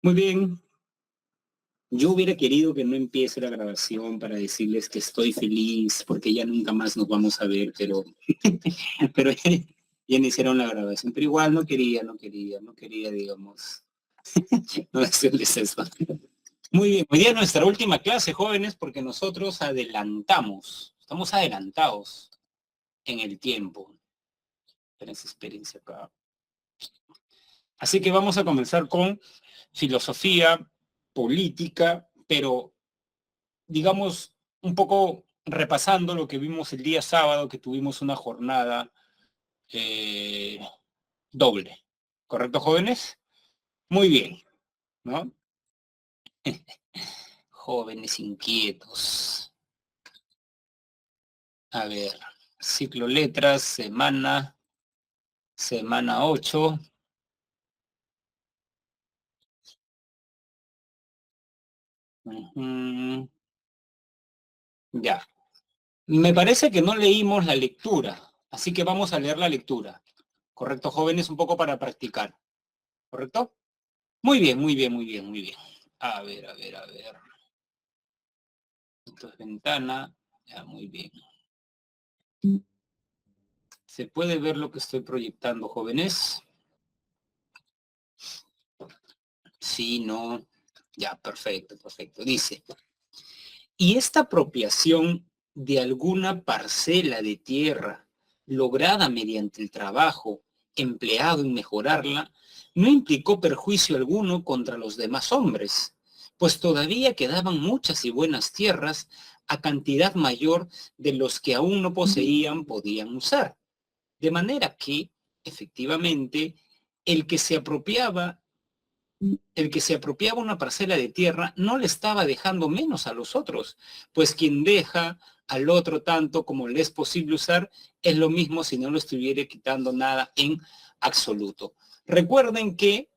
Muy bien, yo hubiera querido que no empiece la grabación para decirles que estoy feliz porque ya nunca más nos vamos a ver, pero ya no hicieron la grabación, pero igual no quería, digamos, no decirles eso. Muy bien, hoy día es nuestra última clase, jóvenes, porque nosotros estamos adelantados en el tiempo. Espérense acá. Así que vamos a comenzar con filosofía, política, pero digamos, un poco repasando lo que vimos el día sábado, que tuvimos una jornada eh, doble. ¿Correcto, jóvenes? Muy bien, ¿no? Jóvenes inquietos. A ver, ciclo letras, semana 8. Ya. Me parece que no leímos la lectura, así que vamos a leer la lectura. ¿Correcto, jóvenes? Un poco para practicar. ¿Correcto? Muy bien, muy bien, muy bien, muy bien. A ver, a ver, a ver. Esto es ventana. Ya, muy bien. ¿Se puede ver lo que estoy proyectando, jóvenes? Sí, no. Ya, perfecto, perfecto. Dice, y esta apropiación de alguna parcela de tierra lograda mediante el trabajo empleado en mejorarla, no implicó perjuicio alguno contra los demás hombres, pues todavía quedaban muchas y buenas tierras a cantidad mayor de los que aún no poseían podían usar. De manera que, efectivamente, el que se apropiaba una parcela de tierra no le estaba dejando menos a los otros, pues quien deja al otro tanto como le es posible usar es lo mismo si no lo estuviera quitando nada en absoluto. Recuerden que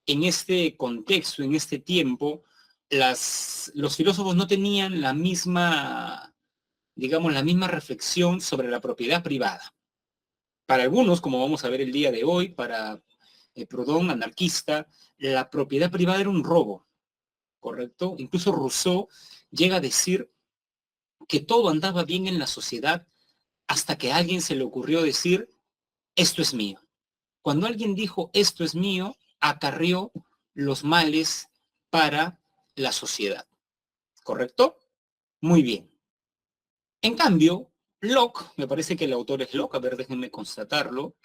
en este contexto, en este tiempo, los filósofos no tenían la misma, digamos, la misma reflexión sobre la propiedad privada. Para algunos, como vamos a ver el día de hoy, para Proudhon, anarquista, la propiedad privada era un robo, ¿correcto? Incluso Rousseau llega a decir que todo andaba bien en la sociedad hasta que a alguien se le ocurrió decir, esto es mío. Cuando alguien dijo, esto es mío, acarrió los males para la sociedad, ¿correcto? Muy bien. En cambio, Locke, me parece que el autor es Locke, a ver, déjenme constatarlo.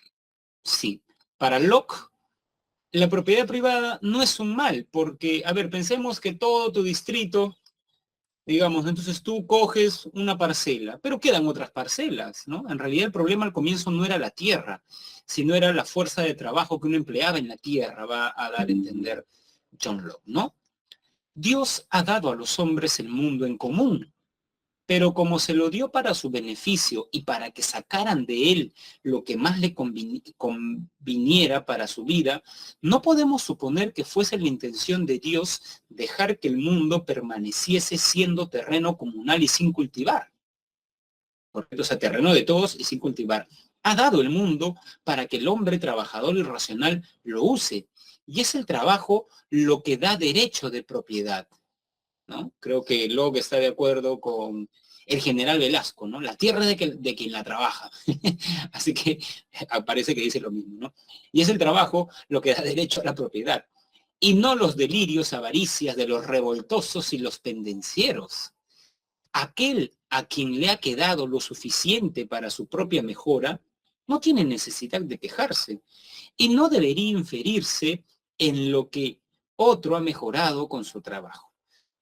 Sí, para Locke, la propiedad privada no es un mal, porque, a ver, pensemos que todo tu distrito, digamos, entonces tú coges una parcela, pero quedan otras parcelas, ¿no? En realidad el problema al comienzo no era la tierra, sino era la fuerza de trabajo que uno empleaba en la tierra, va a dar a entender John Locke, ¿no? Dios ha dado a los hombres el mundo en común, pero como se lo dio para su beneficio y para que sacaran de él lo que más le conviniera para su vida, no podemos suponer que fuese la intención de Dios dejar que el mundo permaneciese siendo terreno comunal y sin cultivar. O sea, terreno de todos y sin cultivar. Ha dado el mundo para que el hombre trabajador y racional lo use. Y es el trabajo lo que da derecho de propiedad, ¿no? Creo que Locke está de acuerdo con el general Velasco, ¿no? La tierra es de quien la trabaja. Así que parece que dice lo mismo, ¿no? Y es el trabajo lo que da derecho a la propiedad. Y no los delirios, avaricias de los revoltosos y los pendencieros. Aquel a quien le ha quedado lo suficiente para su propia mejora, no tiene necesidad de quejarse. Y no debería inferirse en lo que otro ha mejorado con su trabajo.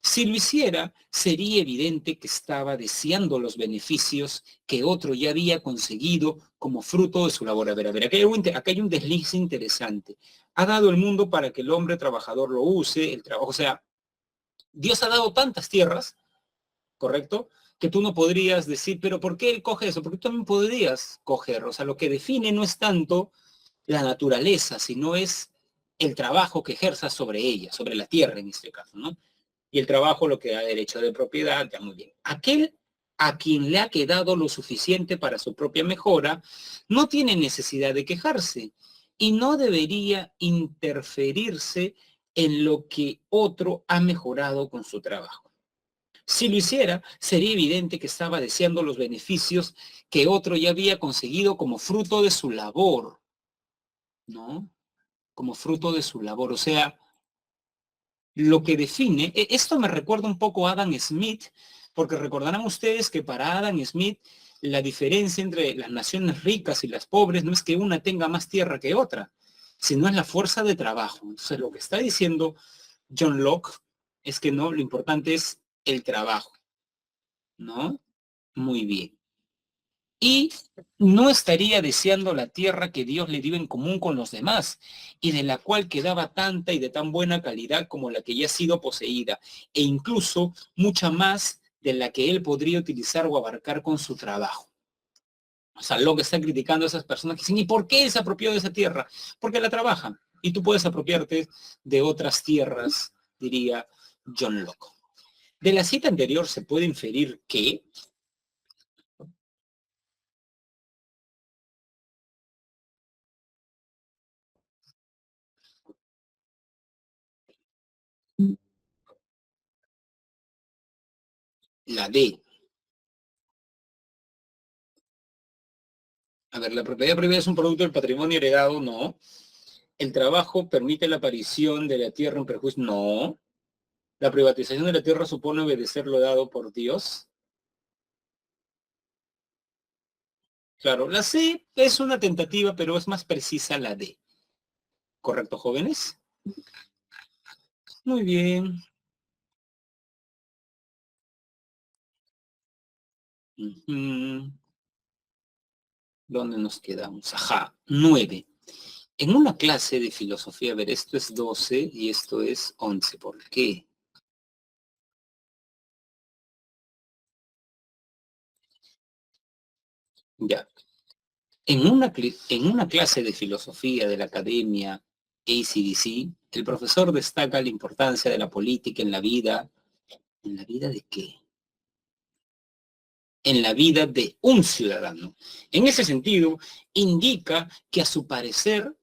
Si lo hiciera, sería evidente que estaba deseando los beneficios que otro ya había conseguido como fruto de su labor. A ver, acá hay un desliz interesante. Ha dado el mundo para que el hombre trabajador lo use, el trabajo, o sea, Dios ha dado tantas tierras, ¿correcto? Que tú no podrías decir, pero ¿por qué él coge eso? Porque tú también podrías coger, o sea, lo que define no es tanto la naturaleza, sino es el trabajo que ejerza sobre ella, sobre la tierra en este caso, ¿no? Y el trabajo lo que da derecho de propiedad, ya muy bien. Aquel a quien le ha quedado lo suficiente para su propia mejora, no tiene necesidad de quejarse y no debería interferirse en lo que otro ha mejorado con su trabajo. Si lo hiciera, sería evidente que estaba deseando los beneficios que otro ya había conseguido como fruto de su labor, ¿no? Como fruto de su labor. O sea, lo que define, esto me recuerda un poco a Adam Smith, porque recordarán ustedes que para Adam Smith la diferencia entre las naciones ricas y las pobres no es que una tenga más tierra que otra, sino es la fuerza de trabajo. Entonces, lo que está diciendo John Locke es que no, lo importante es el trabajo, ¿no? Muy bien. Y no estaría deseando la tierra que Dios le dio en común con los demás y de la cual quedaba tanta y de tan buena calidad como la que ya ha sido poseída, e incluso mucha más de la que él podría utilizar o abarcar con su trabajo. O sea, Locke está criticando a esas personas que dicen, ¿y por qué él se apropió de esa tierra? Porque la trabajan. Y tú puedes apropiarte de otras tierras, diría John Locke. De la cita anterior se puede inferir que la D. A ver, la propiedad privada es un producto del patrimonio heredado, no. El trabajo permite la aparición de la tierra en perjuicio, no. La privatización de la tierra supone obedecer lo dado por Dios. Claro, la C es una tentativa, pero es más precisa la D. ¿Correcto, jóvenes? Muy bien. Ujú. ¿Dónde nos quedamos? Ajá, 9. En una clase de filosofía, a ver, esto es 12 y esto es 11. ¿Por qué? Ya. En una clase de filosofía de la academia ACDC, el profesor destaca la importancia de la política en la vida. ¿En la vida de qué? En la vida de un ciudadano. En ese sentido, indica que a su parecer,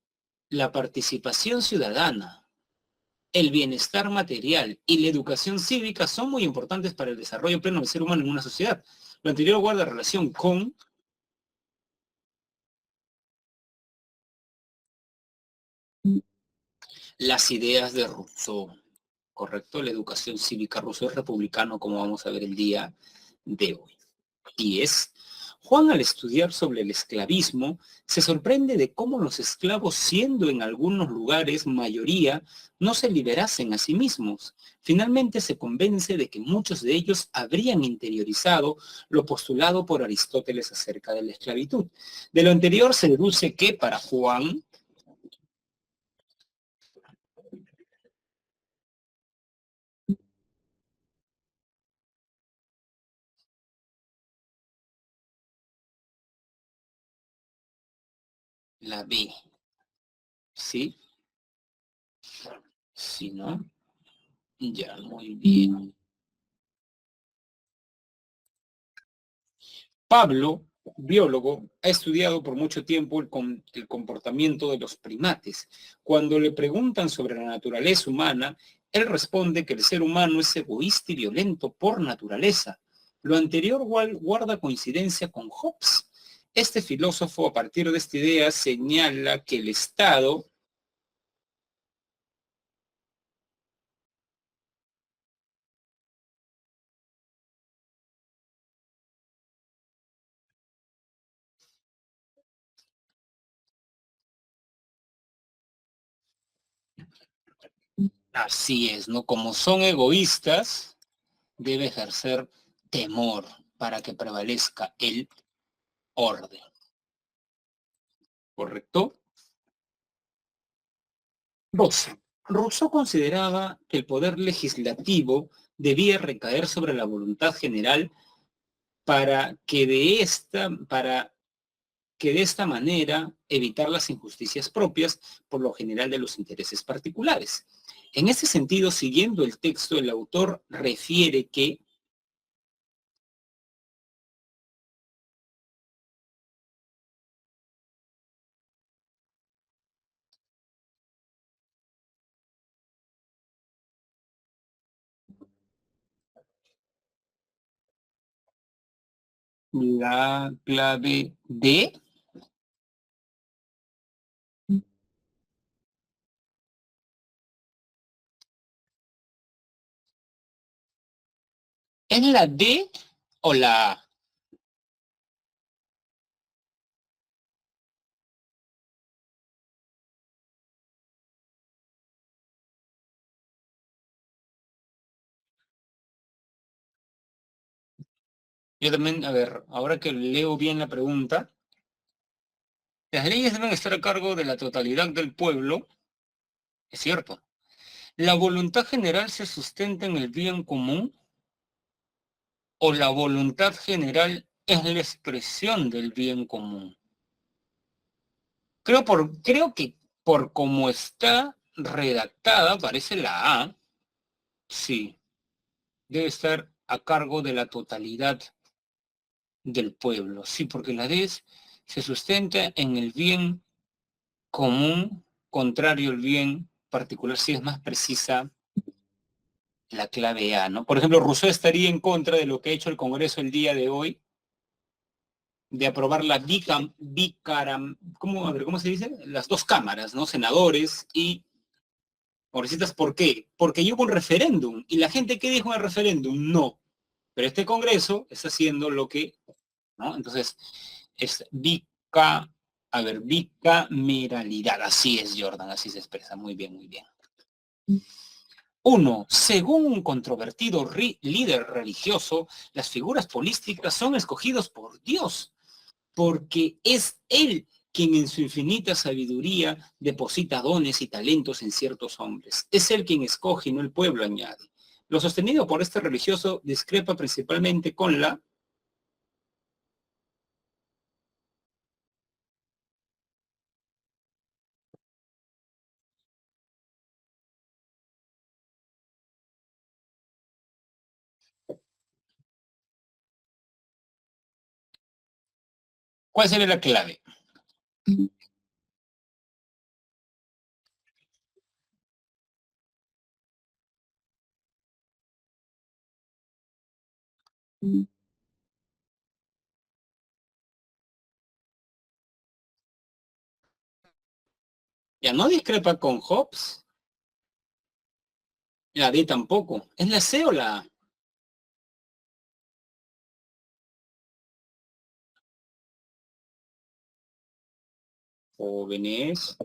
la participación ciudadana, el bienestar material y la educación cívica son muy importantes para el desarrollo pleno del ser humano en una sociedad. Lo anterior guarda relación con las ideas de Rousseau, ¿correcto? La educación cívica. Rousseau es republicano, como vamos a ver el día de hoy. Y es, Juan al estudiar sobre el esclavismo se sorprende de cómo los esclavos, siendo en algunos lugares mayoría, no se liberasen a sí mismos. Finalmente se convence de que muchos de ellos habrían interiorizado lo postulado por Aristóteles acerca de la esclavitud. De lo anterior se deduce que para Juan, la B, ¿sí? Si no, ya, muy bien. Pablo, biólogo, ha estudiado por mucho tiempo el comportamiento de los primates. Cuando le preguntan sobre la naturaleza humana, él responde que el ser humano es egoísta y violento por naturaleza. Lo anterior guarda coincidencia con Hobbes. Este filósofo, a partir de esta idea, señala que el Estado, así es, ¿no? Como son egoístas, debe ejercer temor para que prevalezca el orden, ¿correcto? 12. Rousseau consideraba que el poder legislativo debía recaer sobre la voluntad general para que de esta manera evitar las injusticias propias, por lo general de los intereses particulares. En ese sentido, siguiendo el texto, el autor refiere que La clave D. ¿Es la D o la A? Yo también, a ver, ahora que leo bien la pregunta, las leyes deben estar a cargo de la totalidad del pueblo, es cierto. ¿La voluntad general se sustenta en el bien común o la voluntad general es la expresión del bien común? Creo que por cómo está redactada, parece la A, sí, debe estar a cargo de la totalidad del pueblo. Sí, porque la D se sustenta en el bien común, contrario al bien particular, sí es más precisa la clave A, ¿no? Por ejemplo, Rousseau estaría en contra de lo que ha hecho el Congreso el día de hoy, de aprobar la ¿cómo, a ver, ¿cómo se dice? Las dos cámaras, ¿no? Senadores y congresistas. ¿Por qué? Porque hubo un referéndum. ¿Y la gente qué dijo en el referéndum? No. Pero este Congreso está haciendo lo que, ¿no? Entonces, es bicameralidad. Así es, Jordan, así se expresa. Muy bien, muy bien. 1. Según un controvertido líder religioso, las figuras políticas son escogidos por Dios, porque es Él quien en su infinita sabiduría deposita dones y talentos en ciertos hombres. Es Él quien escoge y no el pueblo, añade. Lo sostenido por este religioso discrepa principalmente con la... ¿Cuál sería la clave? Ya no discrepa con Hobbes, la D tampoco. ¿Es la C o la A? Jóvenes.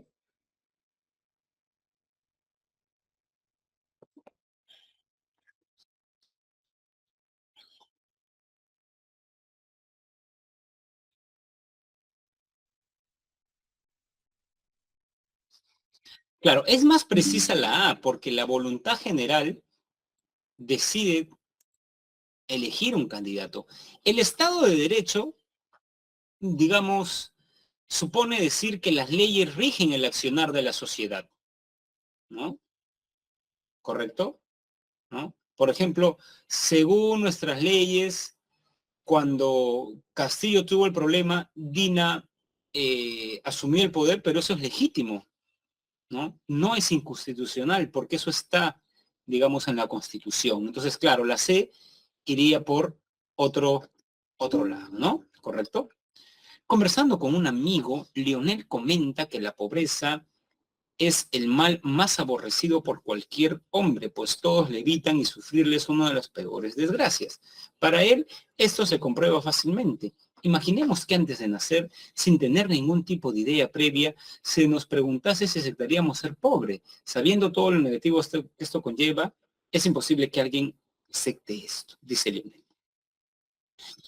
Claro, es más precisa la A, porque la voluntad general decide elegir un candidato. El Estado de Derecho, digamos, supone decir que las leyes rigen el accionar de la sociedad, ¿no? ¿Correcto? ¿No? Por ejemplo, según nuestras leyes, cuando Castillo tuvo el problema, Dina asumió el poder, pero eso es legítimo, ¿no? No es inconstitucional, porque eso está, digamos, en la Constitución. Entonces, claro, la C iría por otro, otro lado, ¿no? ¿Correcto? Conversando con un amigo, Lionel comenta que la pobreza es el mal más aborrecido por cualquier hombre, pues todos le evitan y sufrirle es una de las peores desgracias. Para él, esto se comprueba fácilmente. Imaginemos que antes de nacer, sin tener ningún tipo de idea previa, se nos preguntase si aceptaríamos ser pobre. Sabiendo todo lo negativo que esto conlleva, es imposible que alguien acepte esto, dice Lionel.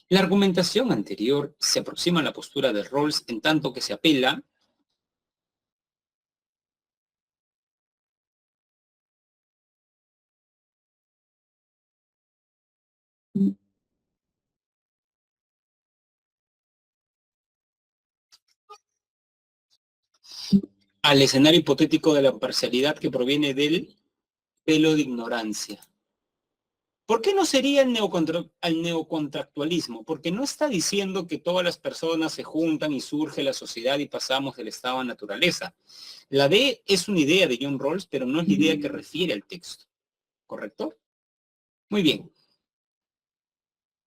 La argumentación anterior se aproxima a la postura de Rawls en tanto que se apela al escenario hipotético de la parcialidad que proviene del velo de ignorancia. ¿Por qué no sería el neocontractualismo? Porque no está diciendo que todas las personas se juntan y surge la sociedad y pasamos del estado a naturaleza. La D es una idea de John Rawls, pero no es la idea que refiere al texto. ¿Correcto? Muy bien.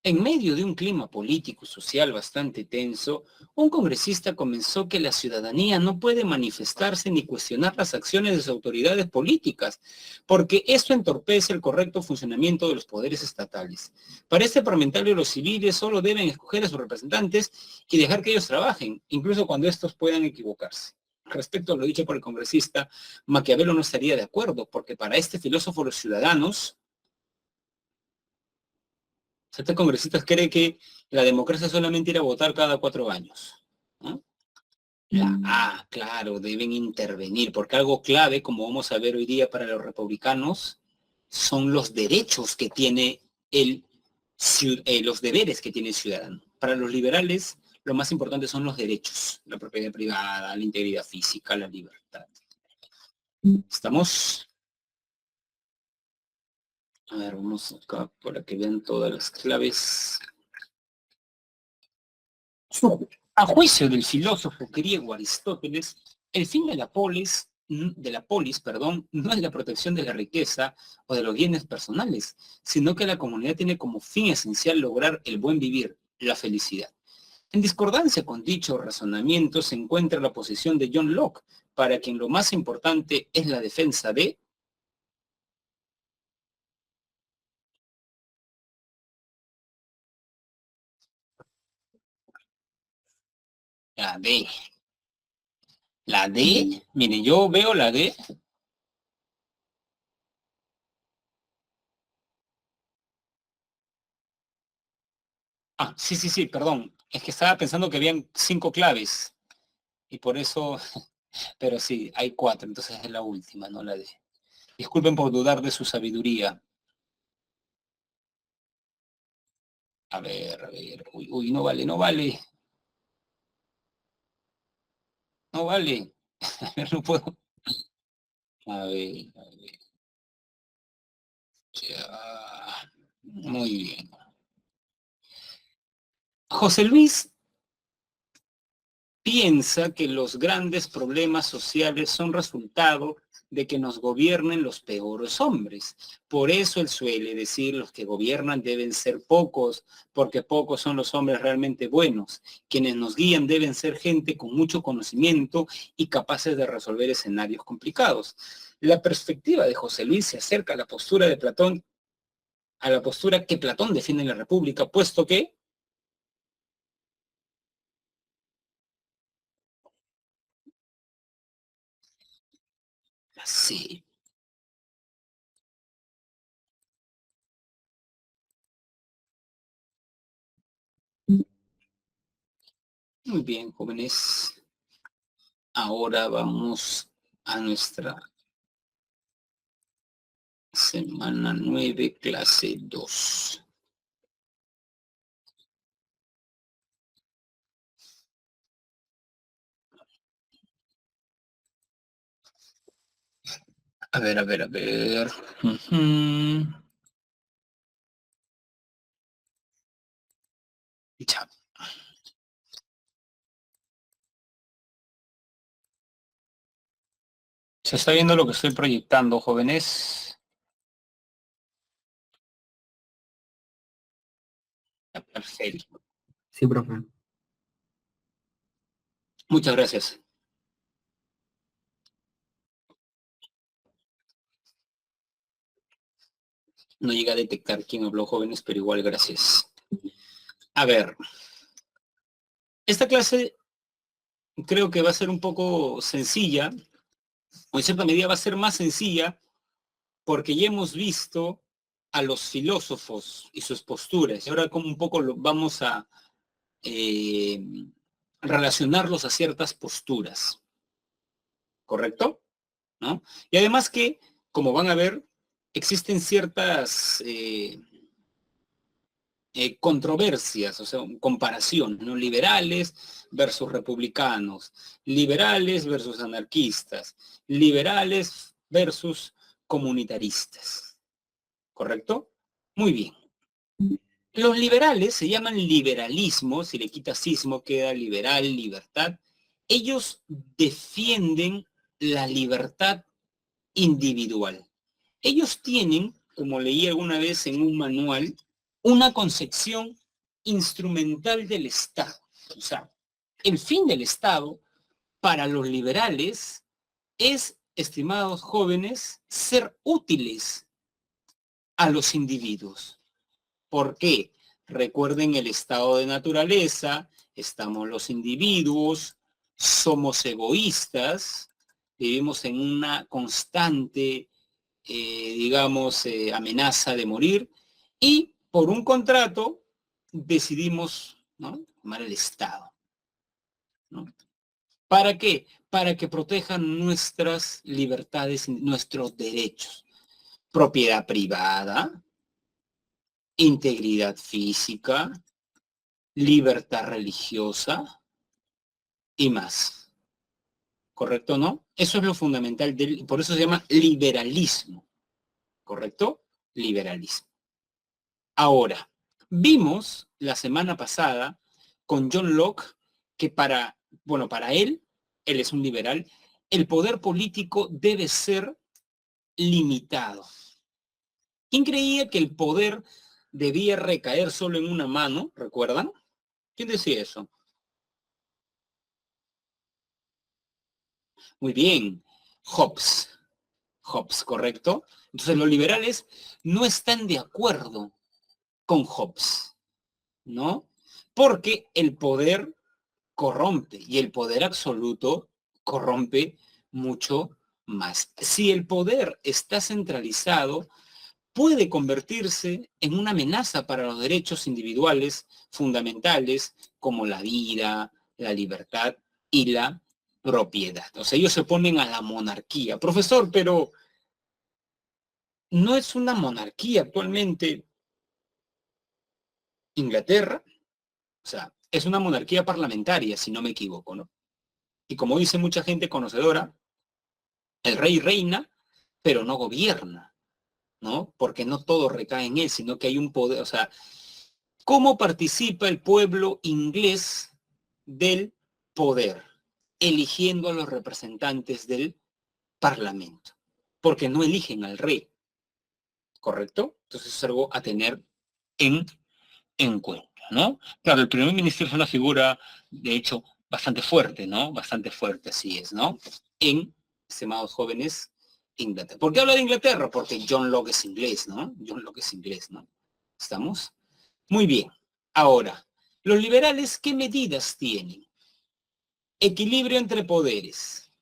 En medio de un clima político y social bastante tenso, un congresista comenzó que la ciudadanía no puede manifestarse ni cuestionar las acciones de sus autoridades políticas, porque esto entorpece el correcto funcionamiento de los poderes estatales. Para este parlamentario, los civiles solo deben escoger a sus representantes y dejar que ellos trabajen, incluso cuando estos puedan equivocarse. Respecto a lo dicho por el congresista, Maquiavelo no estaría de acuerdo, porque para este filósofo los ciudadanos, este congresista cree que la democracia es solamente ir a votar cada 4 años, ¿no? Claro, deben intervenir, porque algo clave, como vamos a ver hoy día para los republicanos, son los derechos que tiene los deberes que tiene el ciudadano. Para los liberales, lo más importante son los derechos, la propiedad privada, la integridad física, la libertad. ¿Estamos? A ver, vamos acá para que vean todas las claves. A juicio del filósofo griego Aristóteles, el fin de la polis, no es la protección de la riqueza o de los bienes personales, sino que la comunidad tiene como fin esencial lograr el buen vivir, la felicidad. En discordancia con dicho razonamiento se encuentra la posición de John Locke, para quien lo más importante es la defensa de la D. La D, miren, yo veo la D. Sí, perdón. Es que estaba pensando que habían 5 claves y por eso, pero sí, hay 4, entonces es la última, no la D. Disculpen por dudar de su sabiduría. A ver, uy, no vale, no vale, no vale. A ver, no puedo. A ver, ya. Muy bien. José Luis piensa que los grandes problemas sociales son resultado de que nos gobiernen los peores hombres. Por eso él suele decir los que gobiernan deben ser pocos, porque pocos son los hombres realmente buenos. Quienes nos guían deben ser gente con mucho conocimiento y capaces de resolver escenarios complicados. La perspectiva de José Luis se acerca a la postura de Platón, a la postura que Platón defiende en la República, puesto que, sí, muy bien, jóvenes. Ahora vamos a nuestra semana 9, clase 2. A ver, a ver, a ver. Ya. Se está viendo lo que estoy proyectando, jóvenes. Ya, perfecto. Sí, profe. Muchas gracias. No llega a detectar quién habló, jóvenes, pero igual gracias. A ver, esta clase creo que va a ser un poco sencilla, o en cierta medida va a ser más sencilla, porque ya hemos visto a los filósofos y sus posturas. Y ahora como un poco vamos a eh, relacionarlos a ciertas posturas, ¿correcto? ¿No? Y además que, como van a ver, existen ciertas controversias, o sea, comparación, ¿no? Liberales versus republicanos, liberales versus anarquistas, liberales versus comunitaristas, ¿correcto? Muy bien. Los liberales se llaman liberalismo, si le quitas sismo queda liberal, libertad. Ellos defienden la libertad individual. Ellos tienen, como leí alguna vez en un manual, una concepción instrumental del Estado. O sea, el fin del Estado para los liberales es, estimados jóvenes, ser útiles a los individuos. ¿Por qué? Recuerden el estado de naturaleza, estamos los individuos, somos egoístas, vivimos en una constante, amenaza de morir, y por un contrato decidimos, ¿no?, tomar el Estado, ¿no? ¿Para qué? Para que protejan nuestras libertades, nuestros derechos. Propiedad privada, integridad física, libertad religiosa y más. ¿Correcto o no? Eso es lo fundamental, por eso se llama liberalismo. ¿Correcto? Liberalismo. Ahora, vimos la semana pasada con John Locke que para él es un liberal, el poder político debe ser limitado. ¿Quién creía que el poder debía recaer solo en una mano? ¿Recuerdan? ¿Quién decía eso? Muy bien, Hobbes. Hobbes, ¿correcto? Entonces los liberales no están de acuerdo con Hobbes, ¿no? Porque el poder corrompe y el poder absoluto corrompe mucho más. Si el poder está centralizado, puede convertirse en una amenaza para los derechos individuales fundamentales como la vida, la libertad y la propiedad. O sea, ellos se oponen a la monarquía. Profesor, pero no es una monarquía actualmente Inglaterra. O sea, es una monarquía parlamentaria, si no me equivoco, ¿no? Y como dice mucha gente conocedora, el rey reina, pero no gobierna, ¿no? Porque no todo recae en él, sino que hay un poder, o sea, ¿cómo participa el pueblo inglés del poder? Eligiendo a los representantes del parlamento, porque no eligen al rey, ¿correcto? Entonces es algo a tener en cuenta, ¿no? Claro, el primer ministro es una figura, de hecho, bastante fuerte, ¿no? Bastante fuerte, así es, ¿no? En, estimados jóvenes, Inglaterra. ¿Por qué habla de Inglaterra? Porque John Locke es inglés, ¿no? John Locke es inglés, ¿no? ¿Estamos? Muy bien. Ahora, los liberales, ¿qué medidas tienen? Equilibrio entre poderes,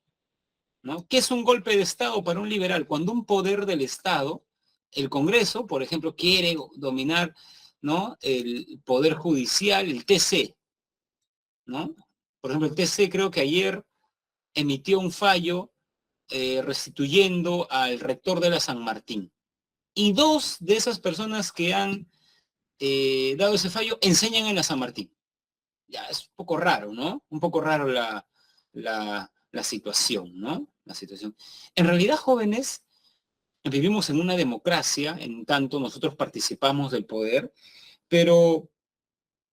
¿no? ¿Qué es un golpe de Estado para un liberal? Cuando un poder del Estado, el Congreso, por ejemplo, quiere dominar, ¿no?, el Poder Judicial, el TC, ¿no? Por ejemplo, el TC creo que ayer emitió un fallo restituyendo al rector de la San Martín. Y dos de esas personas que han dado ese fallo enseñan en la San Martín. Ya es un poco raro, ¿no? Un poco raro la situación, ¿no? La situación. En realidad, jóvenes, vivimos en una democracia, en tanto nosotros participamos del poder, pero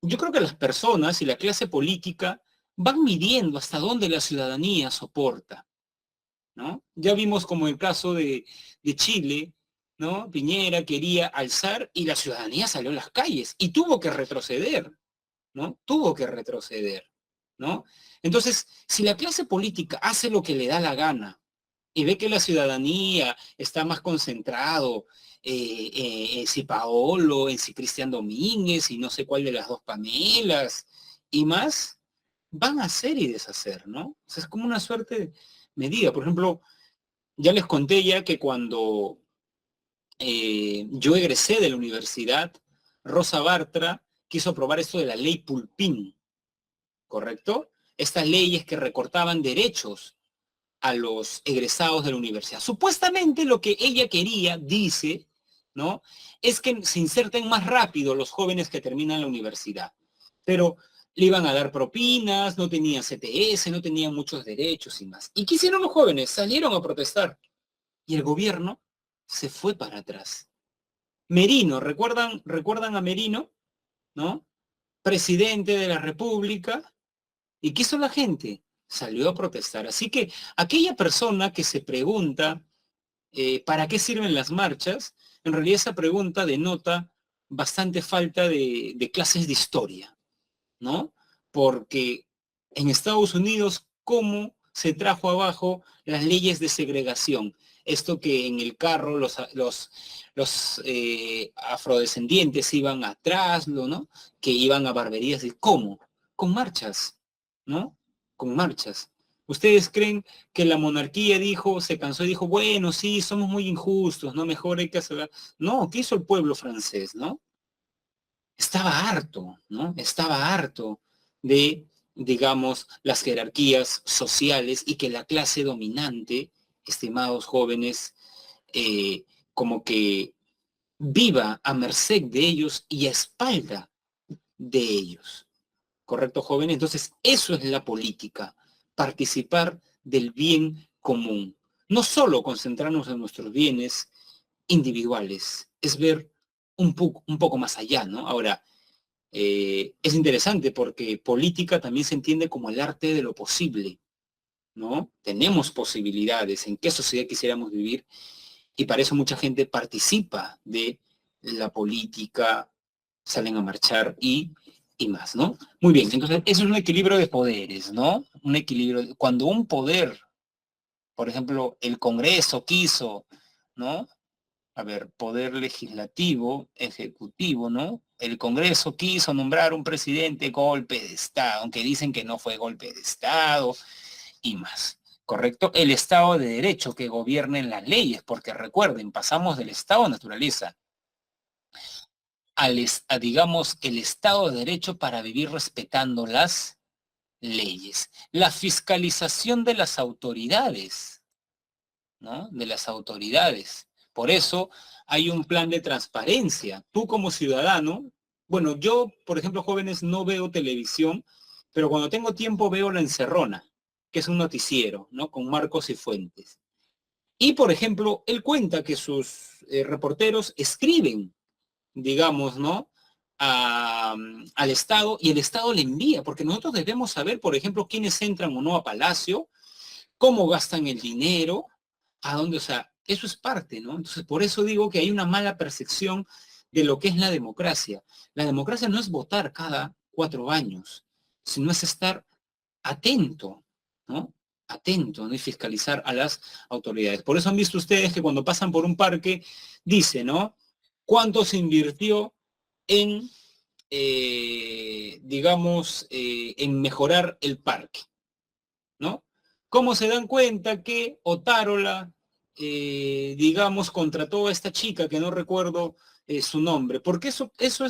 yo creo que las personas y la clase política van midiendo hasta dónde la ciudadanía soporta, ¿no? Ya vimos como el caso de Chile, ¿no? Piñera quería alzar y la ciudadanía salió a las calles y tuvo que retroceder, ¿no? Tuvo que retroceder, ¿no? Entonces, si la clase política hace lo que le da la gana y ve que la ciudadanía está más concentrado si Paolo, en si Cristian Domínguez y no sé cuál de las dos Pamelas y más, van a hacer y deshacer, ¿no? O sea, es como una suerte de medida. Por ejemplo, ya les conté ya que cuando yo egresé de la universidad, Rosa Bartra quiso aprobar esto de la ley Pulpín, ¿correcto? Estas leyes que recortaban derechos a los egresados de la universidad. Supuestamente lo que ella quería, dice, ¿no?, es que se inserten más rápido los jóvenes que terminan la universidad. Pero le iban a dar propinas, no tenían CTS, no tenían muchos derechos y más. ¿Y qué hicieron los jóvenes? Salieron a protestar. Y el gobierno se fue para atrás. Merino, ¿recuerdan a Merino? ¿No? Presidente de la República. ¿Y qué hizo la gente? Salió a protestar. Así que aquella persona que se pregunta ¿para qué sirven las marchas? En realidad esa pregunta denota bastante falta de clases de historia, ¿no? Porque en Estados Unidos, ¿cómo se trajo abajo las leyes de segregación? Esto que en el carro los afrodescendientes iban atrás, ¿no? Que iban a barberías. ¿Cómo? Con marchas, ¿no? Con marchas. ¿Ustedes creen que la monarquía dijo, se cansó y dijo, bueno, sí, somos muy injustos, ¿no? Mejor hay que hacer... No, ¿qué hizo el pueblo francés, no? Estaba harto, ¿no? Estaba harto de, digamos, las jerarquías sociales y que la clase dominante, estimados jóvenes, eh, como que viva a merced de ellos y a espalda de ellos. ¿Correcto, jóvenes? Entonces, eso es la política, participar del bien común. No solo concentrarnos en nuestros bienes individuales, es ver un poco más allá, ¿no? Ahora, es interesante porque política también se entiende como el arte de lo posible, ¿no? Tenemos posibilidades en qué sociedad quisiéramos vivir y para eso mucha gente participa de la política, salen a marchar y más, ¿no? Muy bien, entonces eso es un equilibrio de poderes, ¿no? Un equilibrio, cuando un poder, por ejemplo, el Congreso quiso, ¿no? A ver, poder legislativo, ejecutivo, ¿no? El Congreso quiso nombrar un presidente golpe de Estado, aunque dicen que no fue golpe de Estado y más. ¿Correcto? El Estado de Derecho que gobierne las leyes, porque recuerden, pasamos del Estado de naturaleza digamos, el Estado de Derecho para vivir respetando las leyes. La fiscalización de las autoridades, ¿no? De las autoridades. Por eso hay un plan de transparencia. Tú como ciudadano, bueno, yo, por ejemplo, jóvenes, no veo televisión, pero cuando tengo tiempo veo La Encerrona, que es un noticiero, ¿no? Con Marcos y Fuentes. Y, por ejemplo, él cuenta que sus reporteros escriben, digamos, ¿no? Al Estado y el Estado le envía, porque nosotros debemos saber, por ejemplo, quiénes entran o no a Palacio, cómo gastan el dinero, a dónde, o sea, eso es parte, ¿no? Entonces, por eso digo que hay una mala percepción de lo que es la democracia. La democracia no es votar cada 4 años, sino es estar atento, ¿no? Atento, ¿no? Y fiscalizar a las autoridades. Por eso han visto ustedes que cuando pasan por un parque, dice, ¿no? ¿Cuánto se invirtió en, digamos, en mejorar el parque? ¿No? ¿Cómo se dan cuenta que Otárola, digamos, contrató a esta chica que no recuerdo su nombre? Porque eso es,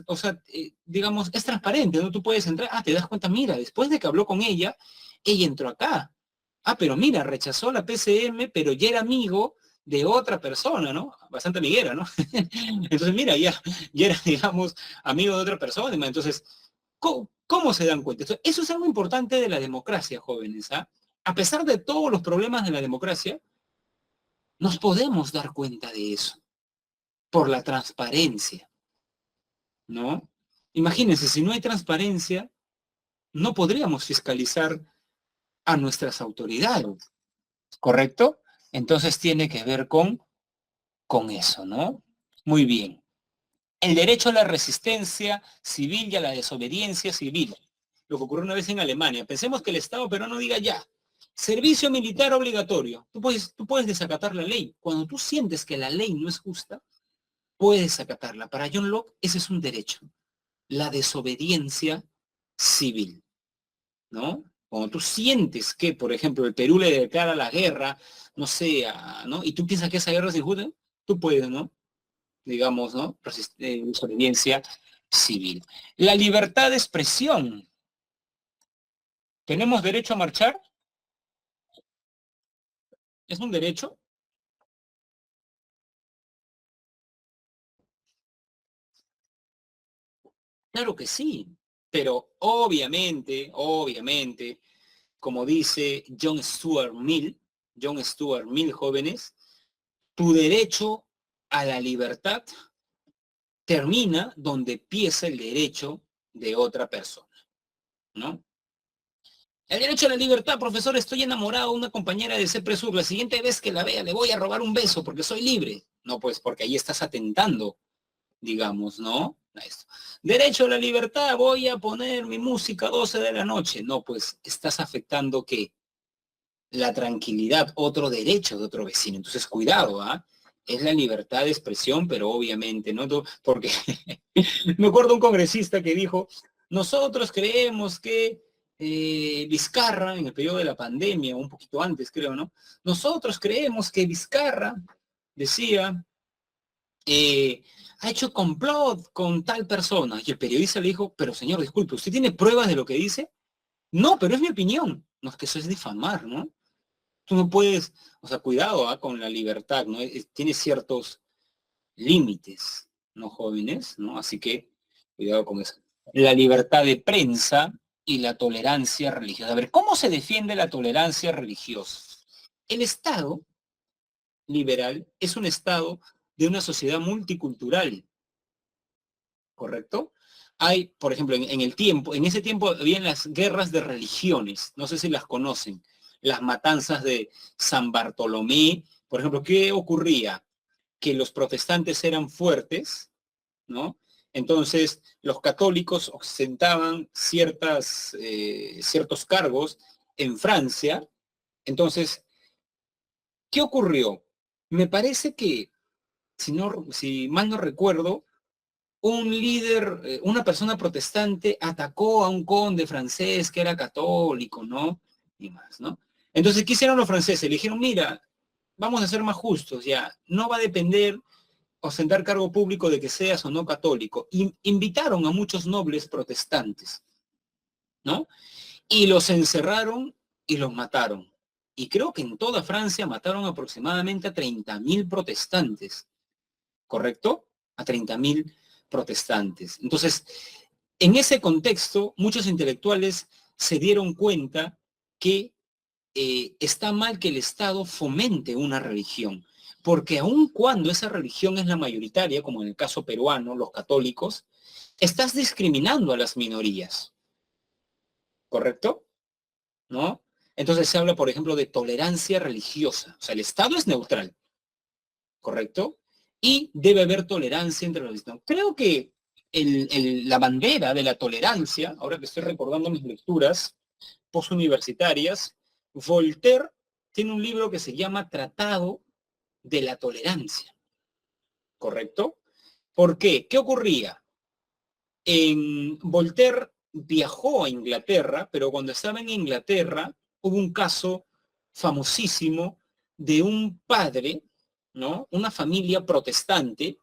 o sea, digamos, es transparente, ¿no? Tú puedes entrar, te das cuenta, mira, después de que habló con ella entró acá. Pero mira, rechazó la PCM, pero ya era amigo de otra persona, ¿no? Bastante amiguera, ¿no? Entonces, mira, ya era, digamos, amigo de otra persona. Entonces, ¿cómo se dan cuenta? Eso es algo importante de la democracia, jóvenes. ¿Ah? A pesar de todos los problemas de la democracia, nos podemos dar cuenta de eso por la transparencia, ¿no? Imagínense, si no hay transparencia, no podríamos fiscalizar a nuestras autoridades, ¿correcto? Entonces tiene que ver con eso, ¿no? Muy bien. El derecho a la resistencia civil y a la desobediencia civil. Lo que ocurrió una vez en Alemania. Pensemos que el Estado peruano diga ya, servicio militar obligatorio. Tú puedes desacatar la ley. Cuando tú sientes que la ley no es justa, puedes desacatarla. Para John Locke, ese es un derecho. La desobediencia civil, ¿no? Cuando tú sientes que, por ejemplo, el Perú le declara la guerra, no sé, ¿no? Y tú piensas que esa guerra es injusta, tú puedes, ¿no? Digamos, ¿no? Desobediencia civil. La libertad de expresión. ¿Tenemos derecho a marchar? ¿Es un derecho? Claro que sí, pero obviamente, como dice John Stuart Mill, jóvenes, tu derecho a la libertad termina donde empieza el derecho de otra persona, ¿no? El derecho a la libertad, profesor, estoy enamorado de una compañera de CEPRESUR. La siguiente vez que la vea le voy a robar un beso porque soy libre. No, pues porque ahí estás atentando, digamos, ¿no? Esto. Derecho a la libertad, voy a poner mi música a 12 de la noche. No, pues estás afectando que la tranquilidad, otro derecho de otro vecino. Entonces, cuidado, ¿ah? Es la libertad de expresión, pero obviamente, ¿no? Porque me acuerdo un congresista que dijo, nosotros creemos que Vizcarra, en el periodo de la pandemia, un poquito antes creo, ¿no? Nosotros creemos que Vizcarra, decía, ha hecho complot con tal persona. Y el periodista le dijo, pero señor, disculpe, ¿usted tiene pruebas de lo que dice? No, pero es mi opinión. No, es que eso es difamar, ¿no? Tú no puedes, o sea, cuidado con la libertad, ¿no? Tiene ciertos límites, ¿no, jóvenes? ¿No? Así que, cuidado con eso. La libertad de prensa y la tolerancia religiosa. A ver, ¿cómo se defiende la tolerancia religiosa? El Estado liberal es un Estado de una sociedad multicultural, ¿correcto? Hay, por ejemplo, en ese tiempo habían las guerras de religiones, no sé si las conocen, las matanzas de San Bartolomé, por ejemplo, ¿qué ocurría? Que los protestantes eran fuertes, ¿no? Entonces, los católicos ostentaban ciertos cargos en Francia. Entonces, ¿qué ocurrió? Me parece que, si mal no recuerdo, un líder, una persona protestante atacó a un conde francés que era católico, ¿no? Y más, ¿no? Entonces, ¿qué hicieron los franceses? Le dijeron, mira, vamos a ser más justos, ya, no va a depender ostentar cargo público de que seas o no católico. Invitaron a muchos nobles protestantes, ¿no? Y los encerraron y los mataron. Y creo que en toda Francia mataron aproximadamente a 30.000 protestantes, ¿correcto? A 30.000 protestantes. Entonces, en ese contexto, muchos intelectuales se dieron cuenta que está mal que el Estado fomente una religión, porque aun cuando esa religión es la mayoritaria, como en el caso peruano, los católicos, estás discriminando a las minorías, ¿correcto? ¿No? Entonces se habla, por ejemplo, de tolerancia religiosa. O sea, el Estado es neutral, ¿correcto? Y debe haber tolerancia entre los distintos. Creo que la bandera de la tolerancia, ahora que estoy recordando mis lecturas postuniversitarias, Voltaire tiene un libro que se llama Tratado de la Tolerancia, ¿correcto? ¿Por qué? ¿Qué ocurría? Voltaire viajó a Inglaterra, pero cuando estaba en Inglaterra hubo un caso famosísimo de un padre, ¿no? Una familia protestante,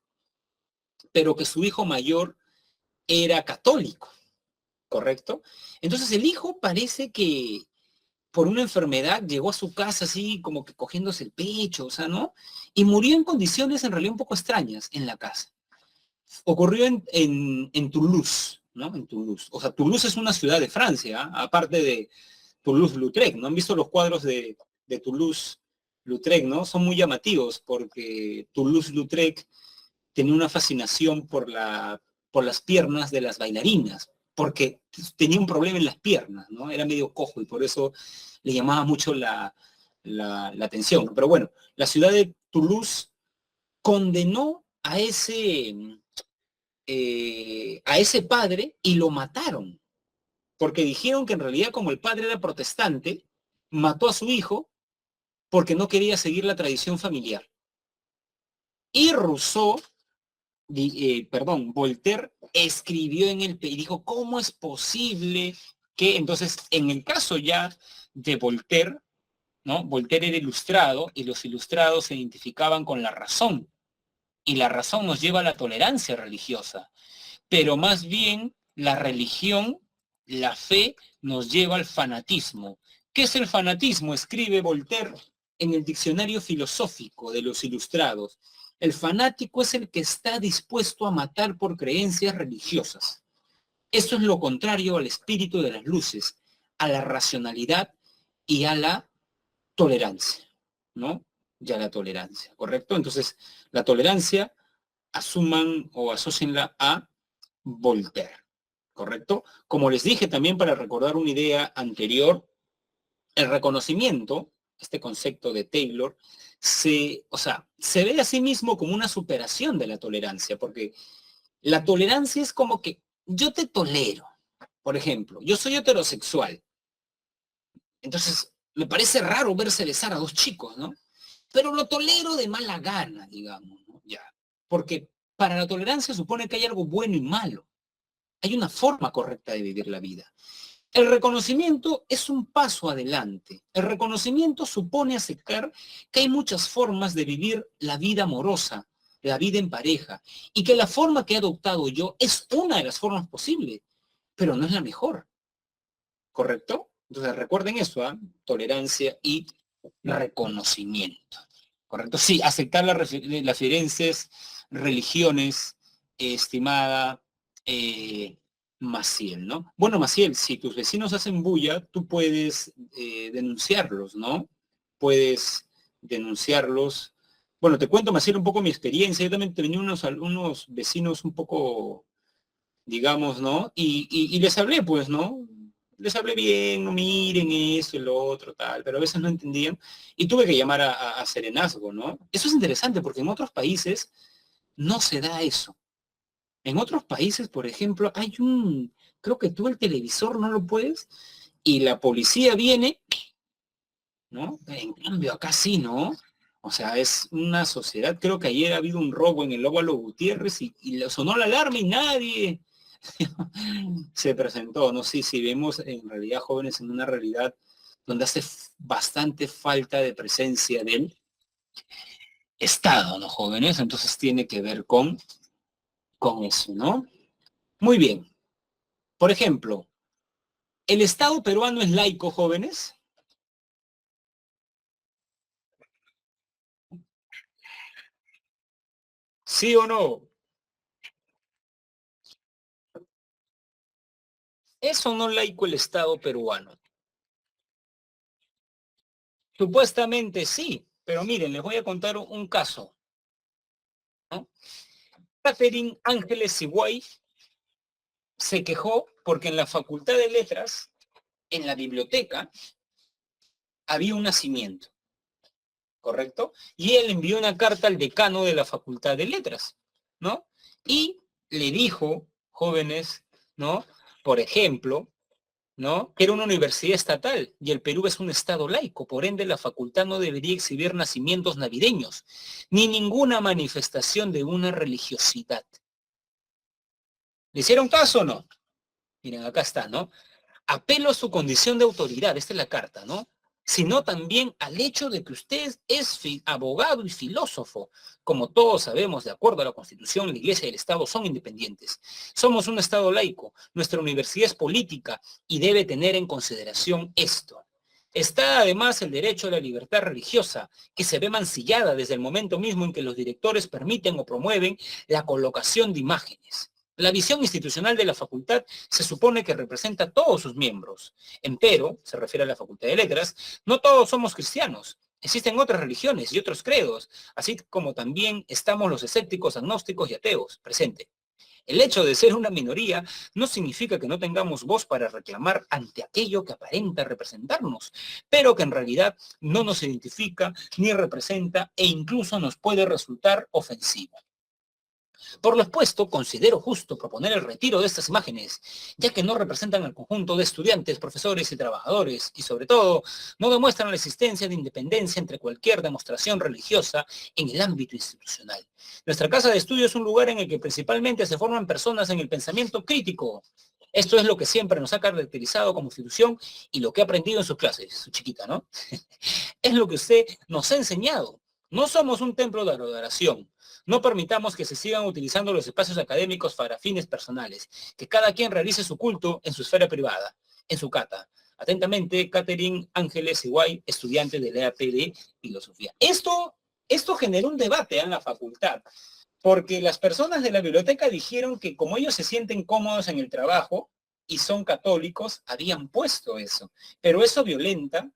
pero que su hijo mayor era católico, ¿correcto? Entonces el hijo parece que por una enfermedad llegó a su casa así como que cogiéndose el pecho, o sea, ¿no? Y murió en condiciones en realidad un poco extrañas en la casa. Ocurrió en Toulouse, ¿no? En Toulouse. O sea, Toulouse es una ciudad de Francia, ¿eh? Aparte de Toulouse-Lautrec, ¿no? Han visto los cuadros de Toulouse-Lautrec, ¿no? Son muy llamativos porque Toulouse-Lautrec tenía una fascinación por las piernas de las bailarinas, porque tenía un problema en las piernas, ¿no? Era medio cojo y por eso le llamaba mucho la atención, ¿no? Pero bueno, la ciudad de Toulouse condenó a ese padre y lo mataron, porque dijeron que en realidad como el padre era protestante, mató a su hijo porque no quería seguir la tradición familiar. Y Voltaire escribió y dijo, ¿cómo es posible que entonces, en el caso ya de Voltaire, ¿no? Voltaire era ilustrado y los ilustrados se identificaban con la razón y la razón nos lleva a la tolerancia religiosa, pero más bien la religión, la fe nos lleva al fanatismo. ¿Qué es el fanatismo? Escribe Voltaire en el diccionario filosófico de los ilustrados. El fanático es el que está dispuesto a matar por creencias religiosas. Eso es lo contrario al espíritu de las luces, a la racionalidad y a la tolerancia, ¿no? Y a la tolerancia, ¿correcto? Entonces, la tolerancia, asuman o asocienla a Voltaire, ¿correcto? Como les dije también para recordar una idea anterior, el reconocimiento, este concepto de Taylor, se ve a sí mismo como una superación de la tolerancia, porque La tolerancia es como que yo te tolero. Por ejemplo, yo soy heterosexual. Entonces, me parece raro verse besar a dos chicos, ¿no? Pero lo tolero de mala gana, digamos, ¿no? Ya. Porque para la tolerancia supone que hay algo bueno y malo. Hay una forma correcta de vivir la vida. El reconocimiento es un paso adelante. El reconocimiento supone aceptar que hay muchas formas de vivir la vida amorosa, la vida en pareja, y que la forma que he adoptado yo es una de las formas posibles, pero no es la mejor, ¿correcto? Entonces recuerden eso, ¿eh? Tolerancia y reconocimiento, ¿correcto? Sí, aceptar las diferencias, religiones, estimada Maciel, ¿no? Bueno, Maciel, si tus vecinos hacen bulla, tú puedes denunciarlos, ¿no? Puedes denunciarlos. Bueno, te cuento, Maciel, un poco mi experiencia. Yo también tenía unos vecinos un poco, digamos, ¿no? Y les hablé, pues, ¿no? Les hablé bien, no miren esto y lo otro, tal, pero a veces no entendían. Y tuve que llamar a serenazgo, ¿no? Eso es interesante porque en otros países no se da eso. En otros países, por ejemplo, creo que tú el televisor no lo puedes y la policía viene, ¿no? En cambio, acá sí, ¿no? O sea, es una sociedad, creo que ayer ha habido un robo en el Óvalo Gutiérrez y le sonó la alarma y nadie se presentó, ¿no? Sí, sí, vemos en realidad jóvenes en una realidad donde hace bastante falta de presencia del Estado, ¿no, jóvenes? Entonces tiene que ver con eso, ¿no? Muy bien. Por ejemplo, ¿el Estado peruano es laico, jóvenes? ¿Sí o no? ¿Es o no laico el Estado peruano? Supuestamente sí, pero miren, les voy a contar un caso, ¿no? Catherine Ángeles Siguay se quejó porque en la Facultad de Letras, en la biblioteca, había un nacimiento, ¿correcto? Y él envió una carta al decano de la Facultad de Letras, ¿no? Y le dijo, jóvenes, ¿no? Por ejemplo, ¿no? Que era una universidad estatal y el Perú es un estado laico, por ende la facultad no debería exhibir nacimientos navideños, ni ninguna manifestación de una religiosidad. ¿Le hicieron caso o no? Miren, acá está, ¿no? Apelo a su condición de autoridad, esta es la carta, ¿no? Sino también al hecho de que usted es abogado y filósofo. Como todos sabemos, de acuerdo a la Constitución, la Iglesia y el Estado son independientes. Somos un Estado laico, nuestra universidad es política y debe tener en consideración esto. Está además el derecho a la libertad religiosa, que se ve mancillada desde el momento mismo en que los directores permiten o promueven la colocación de imágenes. La visión institucional de la facultad se supone que representa a todos sus miembros. Empero, se refiere a la Facultad de Letras, no todos somos cristianos. Existen otras religiones y otros credos, así como también estamos los escépticos, agnósticos y ateos. Presente. El hecho de ser una minoría no significa que no tengamos voz para reclamar ante aquello que aparenta representarnos, pero que en realidad no nos identifica ni representa e incluso nos puede resultar ofensivo. Por lo expuesto, considero justo proponer el retiro de estas imágenes, ya que no representan al conjunto de estudiantes, profesores y trabajadores, y sobre todo, no demuestran la existencia de independencia entre cualquier demostración religiosa en el ámbito institucional. Nuestra casa de estudio es un lugar en el que principalmente se forman personas en el pensamiento crítico. Esto es lo que siempre nos ha caracterizado como institución y lo que he aprendido en sus clases, su chiquita, ¿no? Es lo que usted nos ha enseñado. No somos un templo de adoración. No permitamos que se sigan utilizando los espacios académicos para fines personales. Que cada quien realice su culto en su esfera privada, en su cata. Atentamente, Catherine Ángeles Iguay, estudiante de la EAP de Filosofía. Esto generó un debate en la facultad, porque las personas de la biblioteca dijeron que como ellos se sienten cómodos en el trabajo y son católicos, habían puesto eso. Pero eso violenta,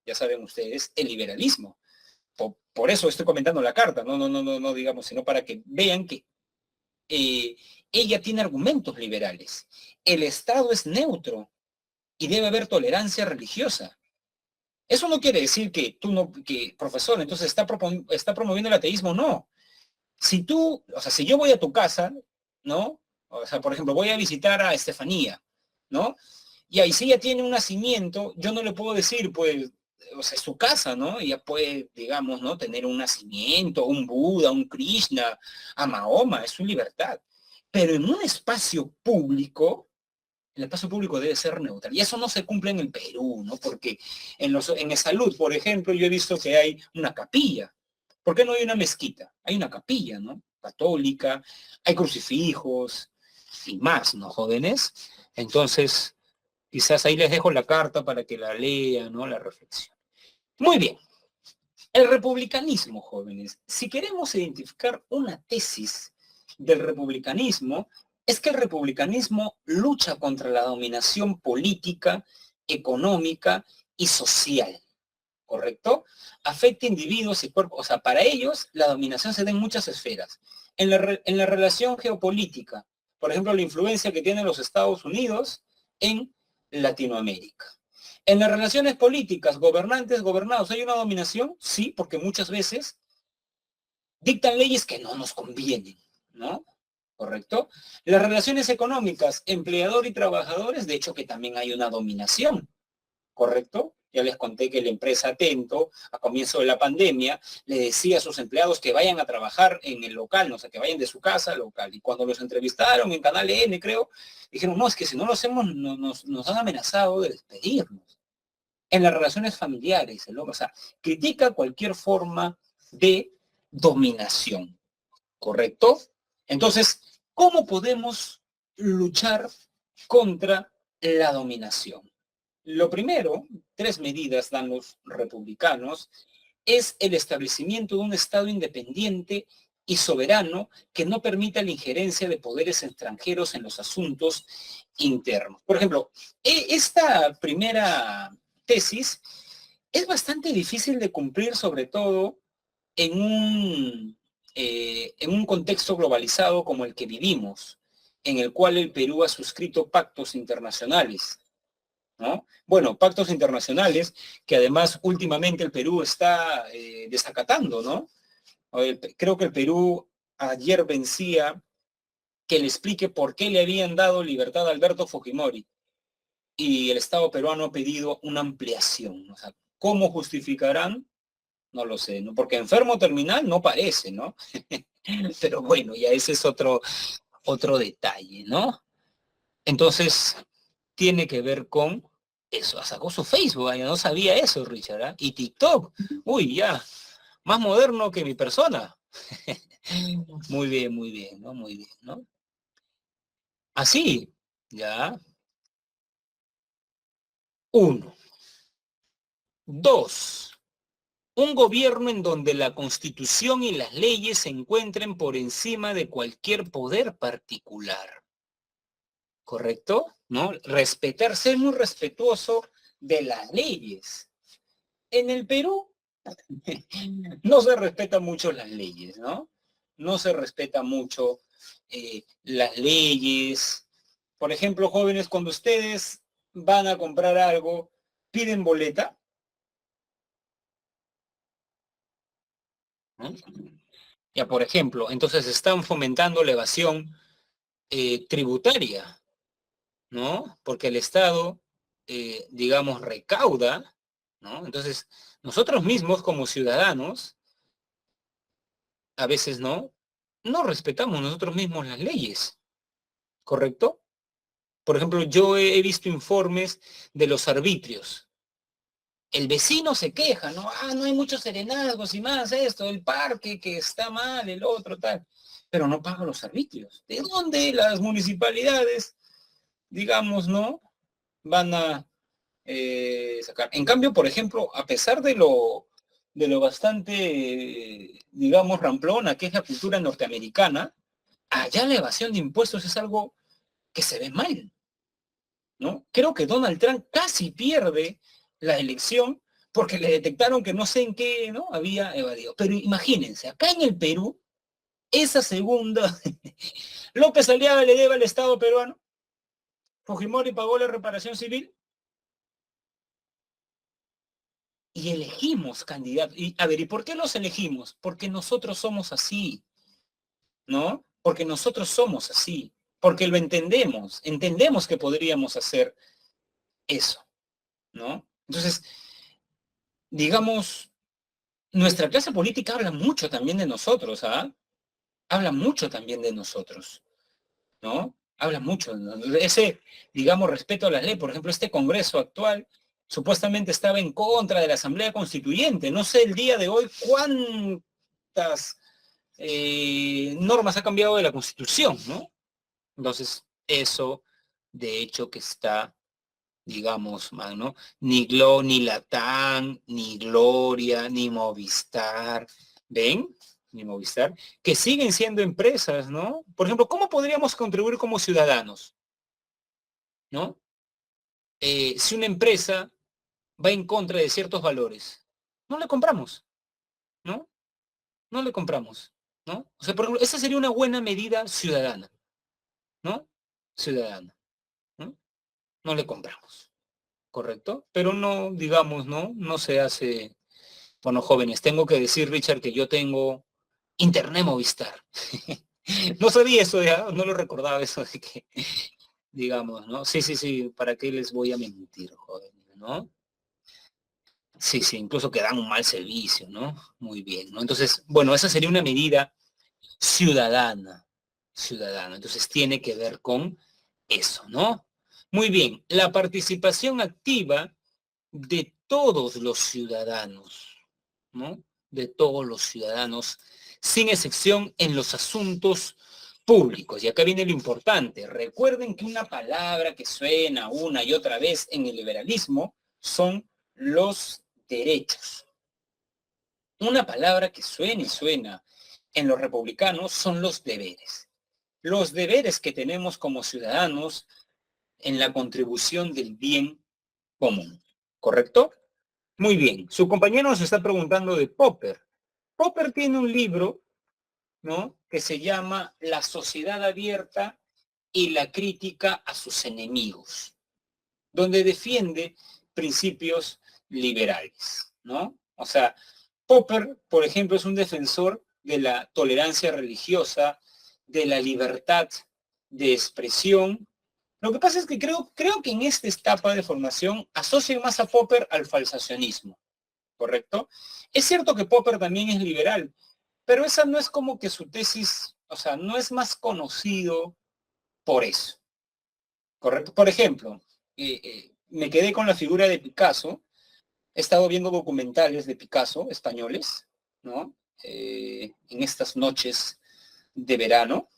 ya saben ustedes, el liberalismo. Por eso estoy comentando la carta, no, digamos, sino para que vean que eh, ella tiene argumentos liberales. El Estado es neutro y debe haber tolerancia religiosa. Eso no quiere decir que tú no, que profesor, entonces está promoviendo el ateísmo, no. Si tú, o sea, si yo voy a tu casa ¿no? O sea, por ejemplo, voy a visitar a Estefanía, ¿no? Y ahí sí ella tiene un nacimiento, yo no le puedo decir, pues, o sea, es su casa, ¿no? Ella puede, digamos, ¿no? Tener un nacimiento, un Buda, un Krishna, a Mahoma, es su libertad. Pero en un espacio público, el espacio público debe ser neutral. Y eso no se cumple en el Perú, ¿no? Porque en salud, por ejemplo, yo he visto que hay una capilla. ¿Por qué no hay una mezquita? Hay una capilla, ¿no? Católica, hay crucifijos y más, ¿no, jóvenes? Entonces, quizás ahí les dejo la carta para que la lean, ¿no? La reflexión. Muy bien. El republicanismo, jóvenes. Si queremos identificar una tesis del republicanismo, es que el republicanismo lucha contra la dominación política, económica y social, ¿correcto? Afecta individuos y cuerpos. O sea, para ellos la dominación se da en muchas esferas. En la relación geopolítica, por ejemplo, la influencia que tienen los Estados Unidos en Latinoamérica. En las relaciones políticas, gobernantes, gobernados, ¿hay una dominación? Sí, porque muchas veces dictan leyes que no nos convienen, ¿no? ¿Correcto? Las relaciones económicas, empleador y trabajadores, de hecho que también hay una dominación, ¿correcto? Ya les conté que la empresa Atento, a comienzo de la pandemia, le decía a sus empleados que vayan a trabajar en el local, no sé, que vayan de su casa al local. Y cuando los entrevistaron en Canal N, creo, dijeron, no, es que si no lo hacemos, nos han amenazado de despedirnos. En las relaciones familiares, o sea, critica cualquier forma de dominación, ¿correcto? Entonces, ¿cómo podemos luchar contra la dominación? Lo primero, tres medidas dan los republicanos, es el establecimiento de un Estado independiente y soberano que no permita la injerencia de poderes extranjeros en los asuntos internos. Por ejemplo, esta primera tesis es bastante difícil de cumplir, sobre todo en un contexto globalizado como el que vivimos, en el cual el Perú ha suscrito pactos internacionales, ¿no? Bueno, pactos internacionales que además últimamente el Perú está desacatando, ¿no? Creo que el Perú ayer vencía que le explique por qué le habían dado libertad a Alberto Fujimori y el Estado peruano ha pedido una ampliación. O sea, ¿cómo justificarán? No lo sé, ¿no? Porque enfermo terminal no parece, ¿no? Pero bueno, ya ese es otro detalle, ¿no? Entonces, tiene que ver con eso. Sacó su Facebook, yo no sabía eso, Richard, ¿eh? Y TikTok, uy, ya, más moderno que mi persona. Muy bien, ¿no? Muy bien, ¿no? Así, ya. Uno. Dos. Un gobierno en donde la Constitución y las leyes se encuentren por encima de cualquier poder particular. ¿Correcto? ¿No? Respetar, ser muy respetuoso de las leyes. En el Perú no se respetan mucho las leyes, ¿no? No se respeta mucho las leyes. Por ejemplo, jóvenes, cuando ustedes van a comprar algo, piden boleta, ¿no? Ya, por ejemplo, entonces están fomentando la evasión tributaria, ¿no? Porque el Estado, digamos, recauda, ¿no? Entonces, nosotros mismos como ciudadanos, a veces no respetamos nosotros mismos las leyes, ¿correcto? Por ejemplo, yo he visto informes de los arbitrios. El vecino se queja, ¿no? Ah, no hay muchos serenazgos y más esto, el parque que está mal, el otro tal, pero no paga los arbitrios. ¿De dónde las municipalidades, digamos, no van a sacar? En cambio, por ejemplo, a pesar de lo bastante, digamos, ramplona que es la cultura norteamericana, allá la evasión de impuestos es algo que se ve mal, ¿no? Creo que Donald Trump casi pierde la elección porque le detectaron que no sé en qué, ¿no? Había evadido. Pero imagínense, acá en el Perú, esa segunda, López Aliaga le debe al Estado peruano, Fujimori pagó la reparación civil y elegimos candidatos. Y, a ver, ¿y por qué los elegimos? Porque nosotros somos así, ¿no? porque nosotros somos así, porque lo entendemos que podríamos hacer eso, ¿no? Entonces, digamos, nuestra clase política habla mucho también de nosotros, ¿ah? Habla mucho también de nosotros, ¿no? Habla mucho, ¿no? Ese, digamos, respeto a la ley, por ejemplo, este Congreso actual supuestamente estaba en contra de la Asamblea Constituyente. No sé el día de hoy cuántas normas ha cambiado de la Constitución, ¿no? Entonces, eso, de hecho, que está, digamos, mal, ¿no? Ni Glo, ni Latam, ni Gloria, ni Movistar, ¿ven? Ni Movistar, que siguen siendo empresas, ¿no? Por ejemplo, ¿cómo podríamos contribuir como ciudadanos, ¿no? Si una empresa va en contra de ciertos valores, no le compramos, ¿no? No le compramos, ¿no? O sea, por ejemplo, esa sería una buena medida ciudadana, ¿no? Ciudadana, ¿no? No le compramos. ¿Correcto? Pero no, digamos, ¿no? No se hace, bueno, jóvenes, tengo que decir, Richard, que yo tengo Internet Movistar. No sabía eso ya, no lo recordaba eso de que, digamos, ¿no? Sí, sí, sí, ¿para qué les voy a mentir, jóvenes, ¿no? Sí, sí, incluso que dan un mal servicio, ¿no? Muy bien, ¿no? Entonces, bueno, esa sería una medida ciudadana, ciudadana. Entonces tiene que ver con eso, ¿no? Muy bien, la participación activa de todos los ciudadanos, ¿no? De todos los ciudadanos, sin excepción en los asuntos públicos. Y acá viene lo importante. Recuerden que una palabra que suena una y otra vez en el liberalismo son los derechos. Una palabra que suena y suena en los republicanos son los deberes. Los deberes que tenemos como ciudadanos en la contribución del bien común. ¿Correcto? Muy bien. Su compañero nos está preguntando de Popper. Popper tiene un libro, ¿no? Que se llama La sociedad abierta y la crítica a sus enemigos, donde defiende principios liberales, ¿no? O sea, Popper, por ejemplo, es un defensor de la tolerancia religiosa, de la libertad de expresión. Lo que pasa es que creo que en esta etapa de formación asocian más a Popper al falsacionismo. ¿Correcto? Es cierto que Popper también es liberal, pero esa no es como que su tesis, o sea, no es más conocido por eso, ¿correcto? Por ejemplo, me quedé con la figura de Picasso, he estado viendo documentales de Picasso españoles, ¿no? En estas noches de verano,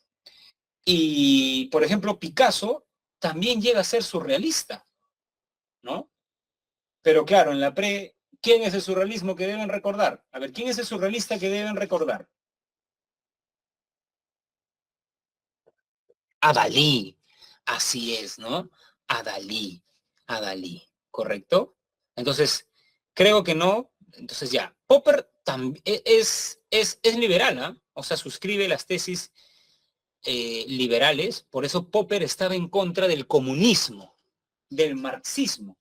y por ejemplo, Picasso también llega a ser surrealista, ¿no? Pero claro, en la pre, ¿quién es el surrealismo que deben recordar? A ver, ¿quién es el surrealista que deben recordar? A Dalí, así es, ¿no? A Dalí, a Dalí, ¿correcto? Entonces, creo que no. Entonces ya, Popper es liberal, ¿ah? O sea, suscribe las tesis liberales, por eso Popper estaba en contra del comunismo, del marxismo,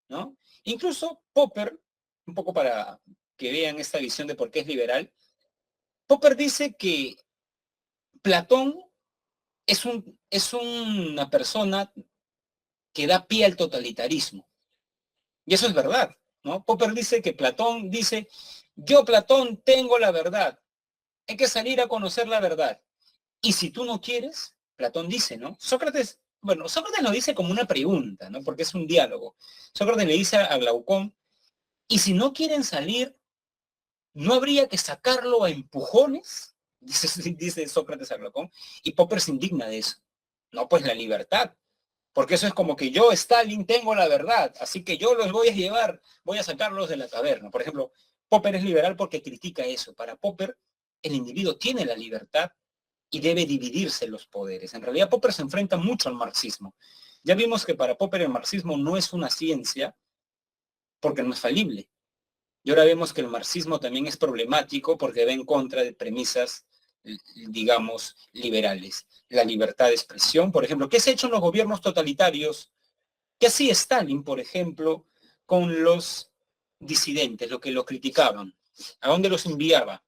¿no? Incluso Popper, un poco para que vean esta visión de por qué es liberal, Popper dice que Platón es una persona que da pie al totalitarismo. Y eso es verdad, ¿no? Popper dice que Platón dice, yo Platón tengo la verdad, hay que salir a conocer la verdad. Y si tú no quieres, Platón dice, ¿no? Sócrates, bueno, Sócrates lo dice como una pregunta, ¿no? Porque es un diálogo. Sócrates le dice a Glaucón, y si no quieren salir, ¿no habría que sacarlo a empujones? Dice Sócrates a Glaucón, y Popper se indigna de eso. No, pues la libertad. Porque eso es como que yo, Stalin, tengo la verdad, así que yo los voy a llevar, voy a sacarlos de la caverna. Por ejemplo, Popper es liberal porque critica eso. Para Popper, el individuo tiene la libertad y debe dividirse los poderes. En realidad, Popper se enfrenta mucho al marxismo. Ya vimos que para Popper el marxismo no es una ciencia porque no es falible. Y ahora vemos que el marxismo también es problemático porque va en contra de premisas, digamos, liberales. La libertad de expresión, por ejemplo, ¿qué se ha hecho en los gobiernos totalitarios? ¿Qué hacía Stalin, por ejemplo, con los disidentes, lo que lo criticaban? ¿A dónde los enviaba?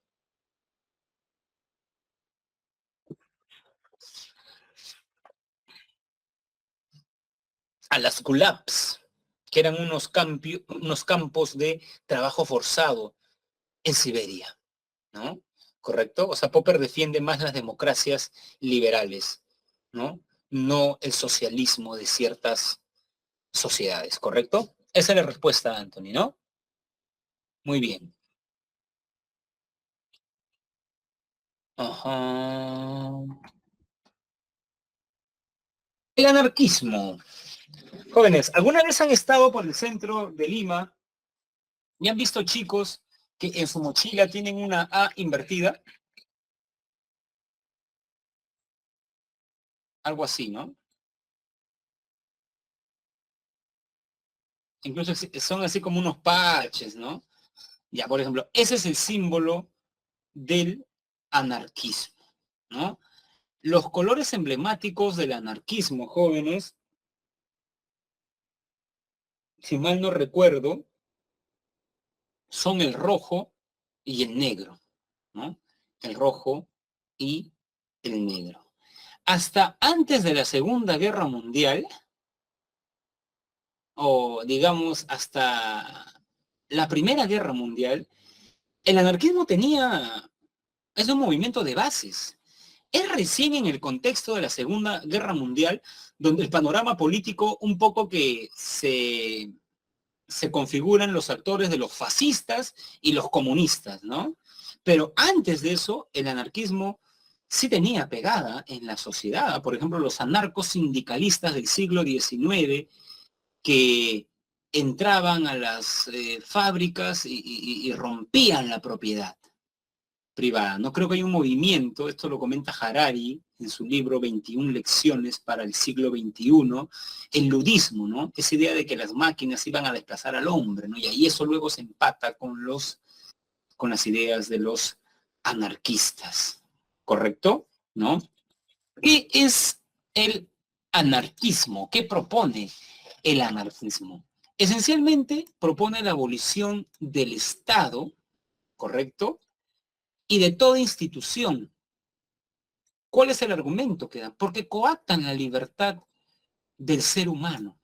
a las gulags, que eran unos campos de trabajo forzado en Siberia, ¿no? ¿Correcto? O sea, Popper defiende más las democracias liberales, ¿no? No el socialismo de ciertas sociedades, ¿correcto? Esa es la respuesta, Anthony, ¿no? Muy bien. Ajá. El anarquismo. Jóvenes, ¿alguna vez han estado por el centro de Lima y han visto chicos que en su mochila tienen una A invertida? Algo así, ¿no? Incluso son así como unos parches, ¿no? Ya, por ejemplo, ese es el símbolo del anarquismo, ¿no? Los colores emblemáticos del anarquismo, jóvenes, si mal no recuerdo, son el rojo y el negro, ¿no? El rojo y el negro. Hasta antes de la Segunda Guerra Mundial, o digamos hasta la Primera Guerra Mundial, el anarquismo es un movimiento de bases. Es recién en el contexto de la Segunda Guerra Mundial donde el panorama político un poco que se configuran los actores de los fascistas y los comunistas, ¿no? Pero antes de eso, el anarquismo sí tenía pegada en la sociedad. Por ejemplo, los anarcos sindicalistas del siglo XIX que entraban a las fábricas y rompían la propiedad privada. No creo que haya un movimiento, esto lo comenta Harari en su libro 21 lecciones para el siglo XXI, el ludismo, ¿no? Esa idea de que las máquinas iban a desplazar al hombre, ¿no? Y ahí eso luego se empata con las ideas de los anarquistas, ¿correcto? ¿No? ¿Qué es el anarquismo? ¿Qué propone el anarquismo? Esencialmente propone la abolición del Estado, ¿correcto? Y de toda institución. ¿Cuál es el argumento que dan? Porque coactan la libertad del ser humano,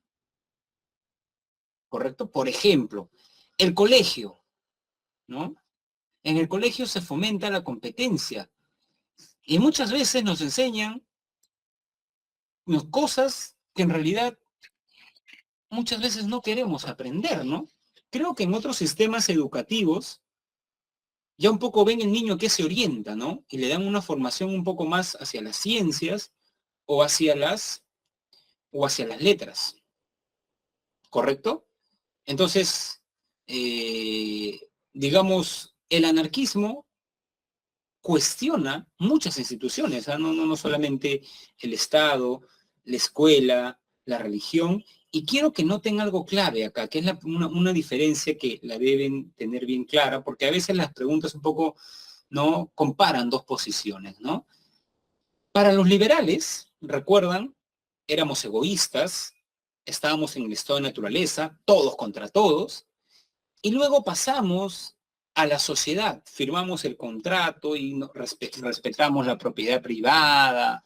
¿correcto? Por ejemplo, el colegio, ¿no? En el colegio se fomenta la competencia y muchas veces nos enseñan cosas que en realidad muchas veces no queremos aprender, ¿no? Creo que en otros sistemas educativos ya un poco ven el niño que se orienta, ¿no? Y le dan una formación un poco más hacia las ciencias o hacia las letras, ¿correcto? Entonces, digamos, el anarquismo cuestiona muchas instituciones, ¿eh? No solamente el Estado, la escuela, la religión, y quiero que noten algo clave acá, que es una diferencia que la deben tener bien clara, porque a veces las preguntas un poco no comparan dos posiciones, ¿no? Para los liberales, recuerdan, éramos egoístas, estábamos en el estado de naturaleza, todos contra todos, y luego pasamos a la sociedad, firmamos el contrato y respetamos la propiedad privada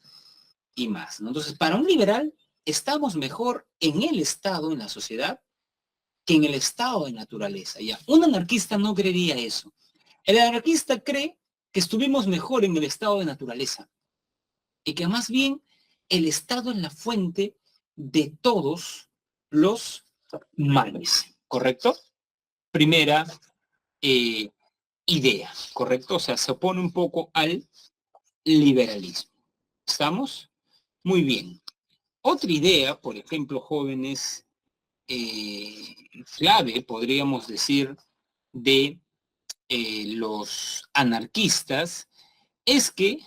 y más, ¿no? Entonces, para un liberal, estamos mejor en el Estado, en la sociedad, que en el estado de naturaleza. ¿Ya? Un anarquista no creería eso. El anarquista cree que estuvimos mejor en el estado de naturaleza y que más bien el Estado es la fuente de todos los males, ¿correcto? Primera eh, idea, ¿correcto? O sea, se opone un poco al liberalismo. ¿Estamos? Muy bien. Otra idea, por ejemplo, jóvenes, clave, podríamos decir, de los anarquistas, es que,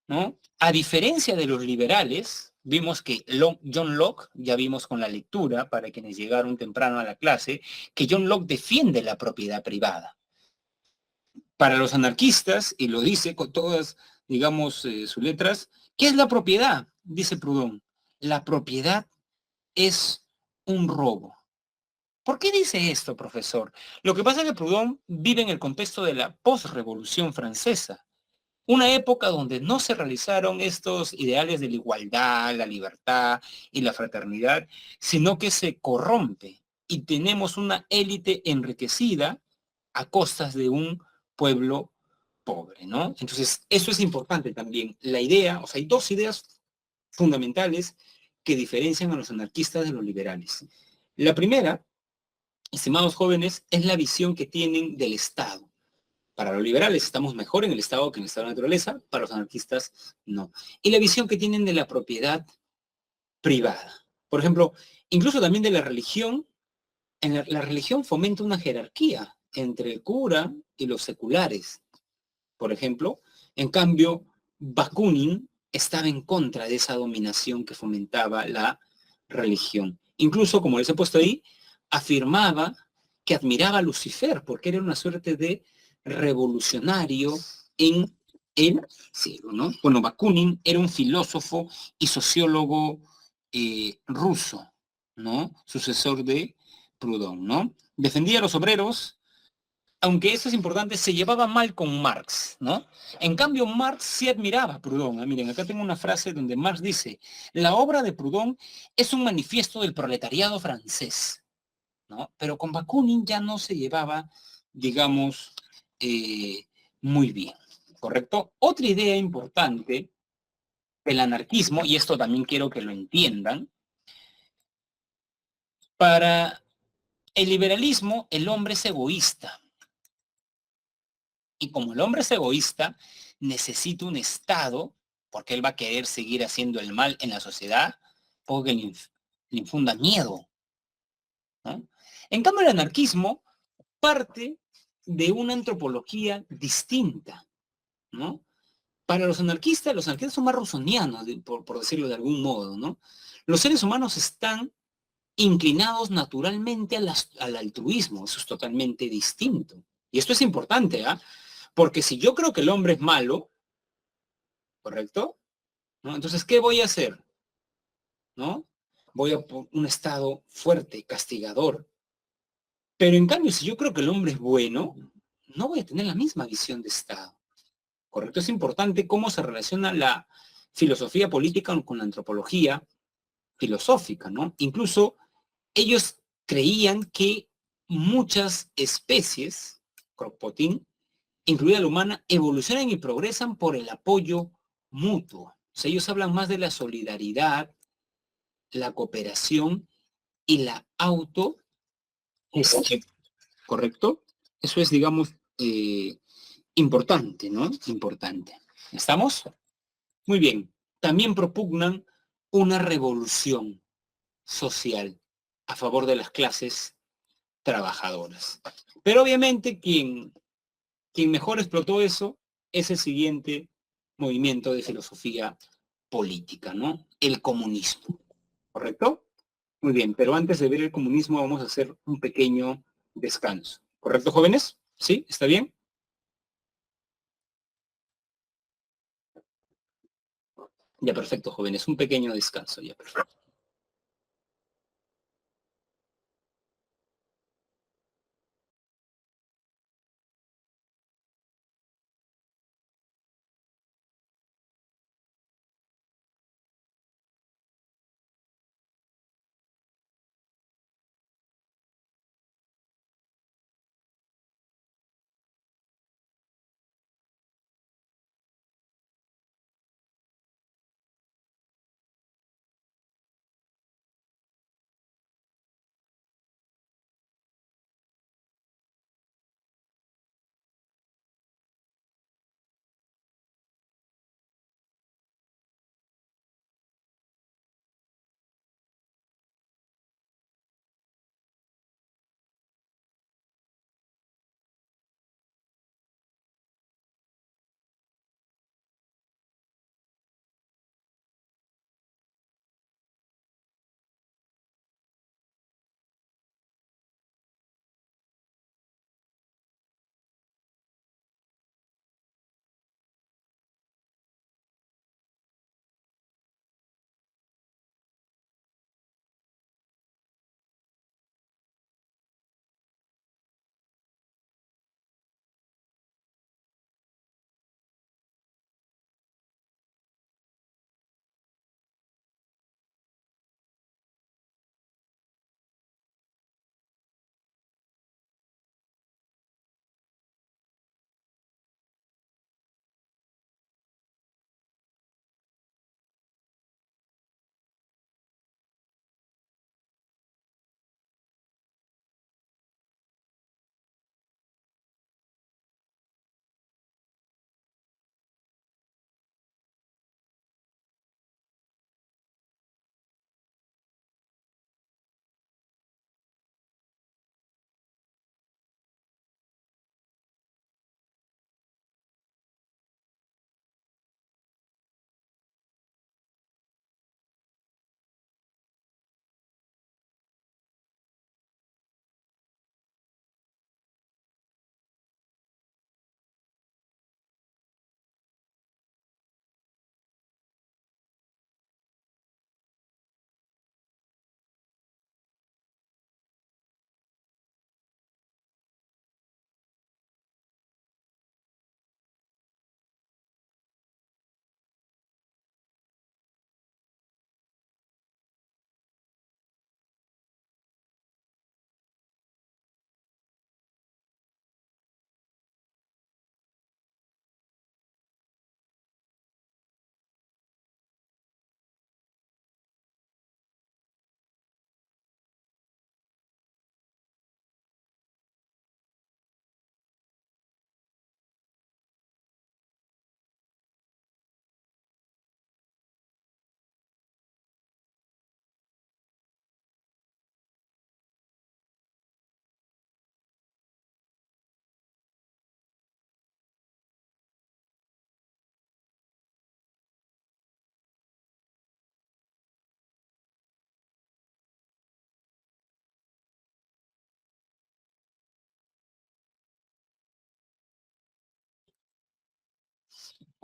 ¿no? A diferencia de los liberales, vimos que John Locke, ya vimos con la lectura, para quienes llegaron temprano a la clase, que John Locke defiende la propiedad privada. Para los anarquistas, y lo dice con todas, digamos, sus letras, ¿qué es la propiedad? Dice Proudhon. La propiedad es un robo. ¿Por qué dice esto, profesor? Lo que pasa es que Proudhon vive en el contexto de la posrevolución francesa Una época donde no se realizaron estos ideales de la igualdad, la libertad y la fraternidad, sino que se corrompe y tenemos una élite enriquecida a costas de un pueblo pobre, ¿no? Entonces, eso es importante también. La idea, o sea, hay dos ideas fundamentales que diferencian a los anarquistas de los liberales. La primera, estimados jóvenes, es la visión que tienen del Estado. Para los liberales estamos mejor en el Estado que en el Estado de la naturaleza, para los anarquistas no. Y la visión que tienen de la propiedad privada. Por ejemplo, incluso también de la religión, la religión fomenta una jerarquía entre el cura y los seculares, por ejemplo. En cambio, Bakunin estaba en contra de esa dominación que fomentaba la religión. Incluso, como les he puesto ahí, afirmaba que admiraba a Lucifer porque era una suerte de revolucionario en el cielo, ¿no? Bueno, Bakunin era un filósofo y sociólogo ruso, ¿no? Sucesor de Proudhon, ¿no? Defendía a los obreros, aunque eso es importante, se llevaba mal con Marx, ¿no? En cambio, Marx sí admiraba a Proudhon. Miren, acá tengo una frase donde Marx dice, la obra de Proudhon es un manifiesto del proletariado francés, ¿no? Pero con Bakunin ya no se llevaba, digamos, eh, muy bien, ¿correcto? Otra idea importante del anarquismo, y esto también quiero que lo entiendan, para el liberalismo el hombre es egoísta. Y como el hombre es egoísta, necesita un Estado, porque él va a querer seguir haciendo el mal en la sociedad, porque le infunda miedo, ¿no? En cambio, el anarquismo parte de una antropología distinta, ¿no? Para los anarquistas son más rusonianos, por decirlo de algún modo, ¿no? Los seres humanos están inclinados naturalmente al altruismo, eso es totalmente distinto. Y esto es importante, ¿ah? Porque si yo creo que el hombre es malo, ¿correcto? ¿No? Entonces, ¿qué voy a hacer? ¿No? Voy a poner un Estado fuerte, castigador. Pero en cambio, si yo creo que el hombre es bueno, no voy a tener la misma visión de Estado. ¿Correcto? Es importante cómo se relaciona la filosofía política con la antropología filosófica, ¿no? Incluso ellos creían que muchas especies, Kropotkin, incluida la humana, evolucionan y progresan por el apoyo mutuo. O sea, ellos hablan más de la solidaridad, la cooperación y la autogestión, ¿correcto? Eso es, digamos, importante, ¿no? Importante. ¿Estamos? Muy bien. También propugnan una revolución social a favor de las clases trabajadoras. Pero obviamente quien mejor explotó eso es el siguiente movimiento de filosofía política, ¿no? El comunismo, ¿correcto? Muy bien, pero antes de ver el comunismo vamos a hacer un pequeño descanso. ¿Correcto, jóvenes? ¿Sí? ¿Está bien? Ya, perfecto, jóvenes. Un pequeño descanso, ya, perfecto.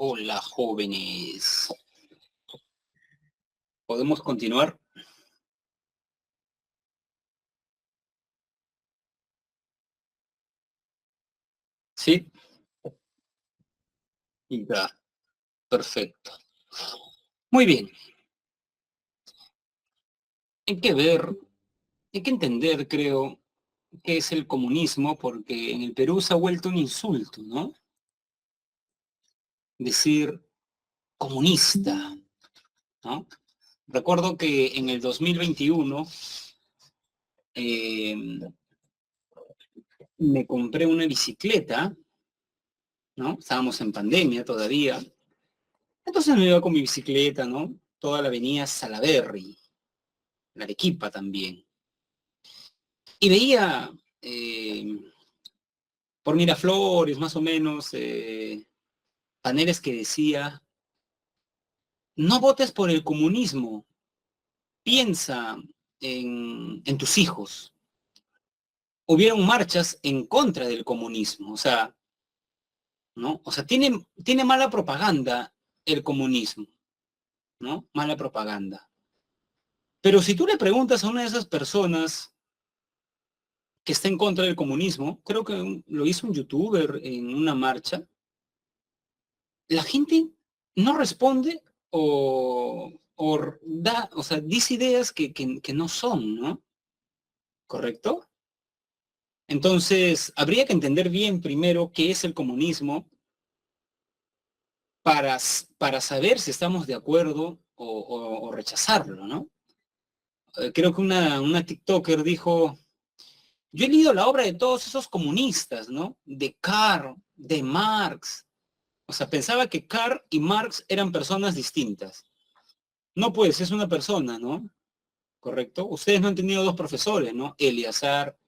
Hola, jóvenes. ¿Podemos continuar? Sí. Ya, perfecto. Muy bien. Hay que ver, hay que entender, creo, qué es el comunismo, porque en el Perú se ha vuelto un insulto, ¿no? Decir comunista, ¿no? Recuerdo que en el 2021 eh, me compré una bicicleta, ¿no? Estábamos en pandemia todavía. Entonces me iba con mi bicicleta, ¿no? Toda la avenida Salaberry, la Arequipa también. Y veía por Miraflores, más o menos, paneles que decía, no votes por el comunismo, piensa en tus hijos. Hubieron marchas en contra del comunismo, o sea, ¿no? O sea, tiene mala propaganda el comunismo, ¿no? Mala propaganda. Pero si tú le preguntas a una de esas personas que está en contra del comunismo, creo que lo hizo un youtuber en una marcha, la gente no responde o sea, dice ideas que no son, ¿no? ¿Correcto? Entonces, habría que entender bien primero qué es el comunismo para saber si estamos de acuerdo o rechazarlo, ¿no? Creo que una TikToker dijo, yo he leído la obra de todos esos comunistas, ¿no? De Karl, de Marx. O sea, pensaba que Karl y Marx eran personas distintas. No, pues, es una persona, ¿no? ¿Correcto? Ustedes no han tenido dos profesores, ¿no? Eleazar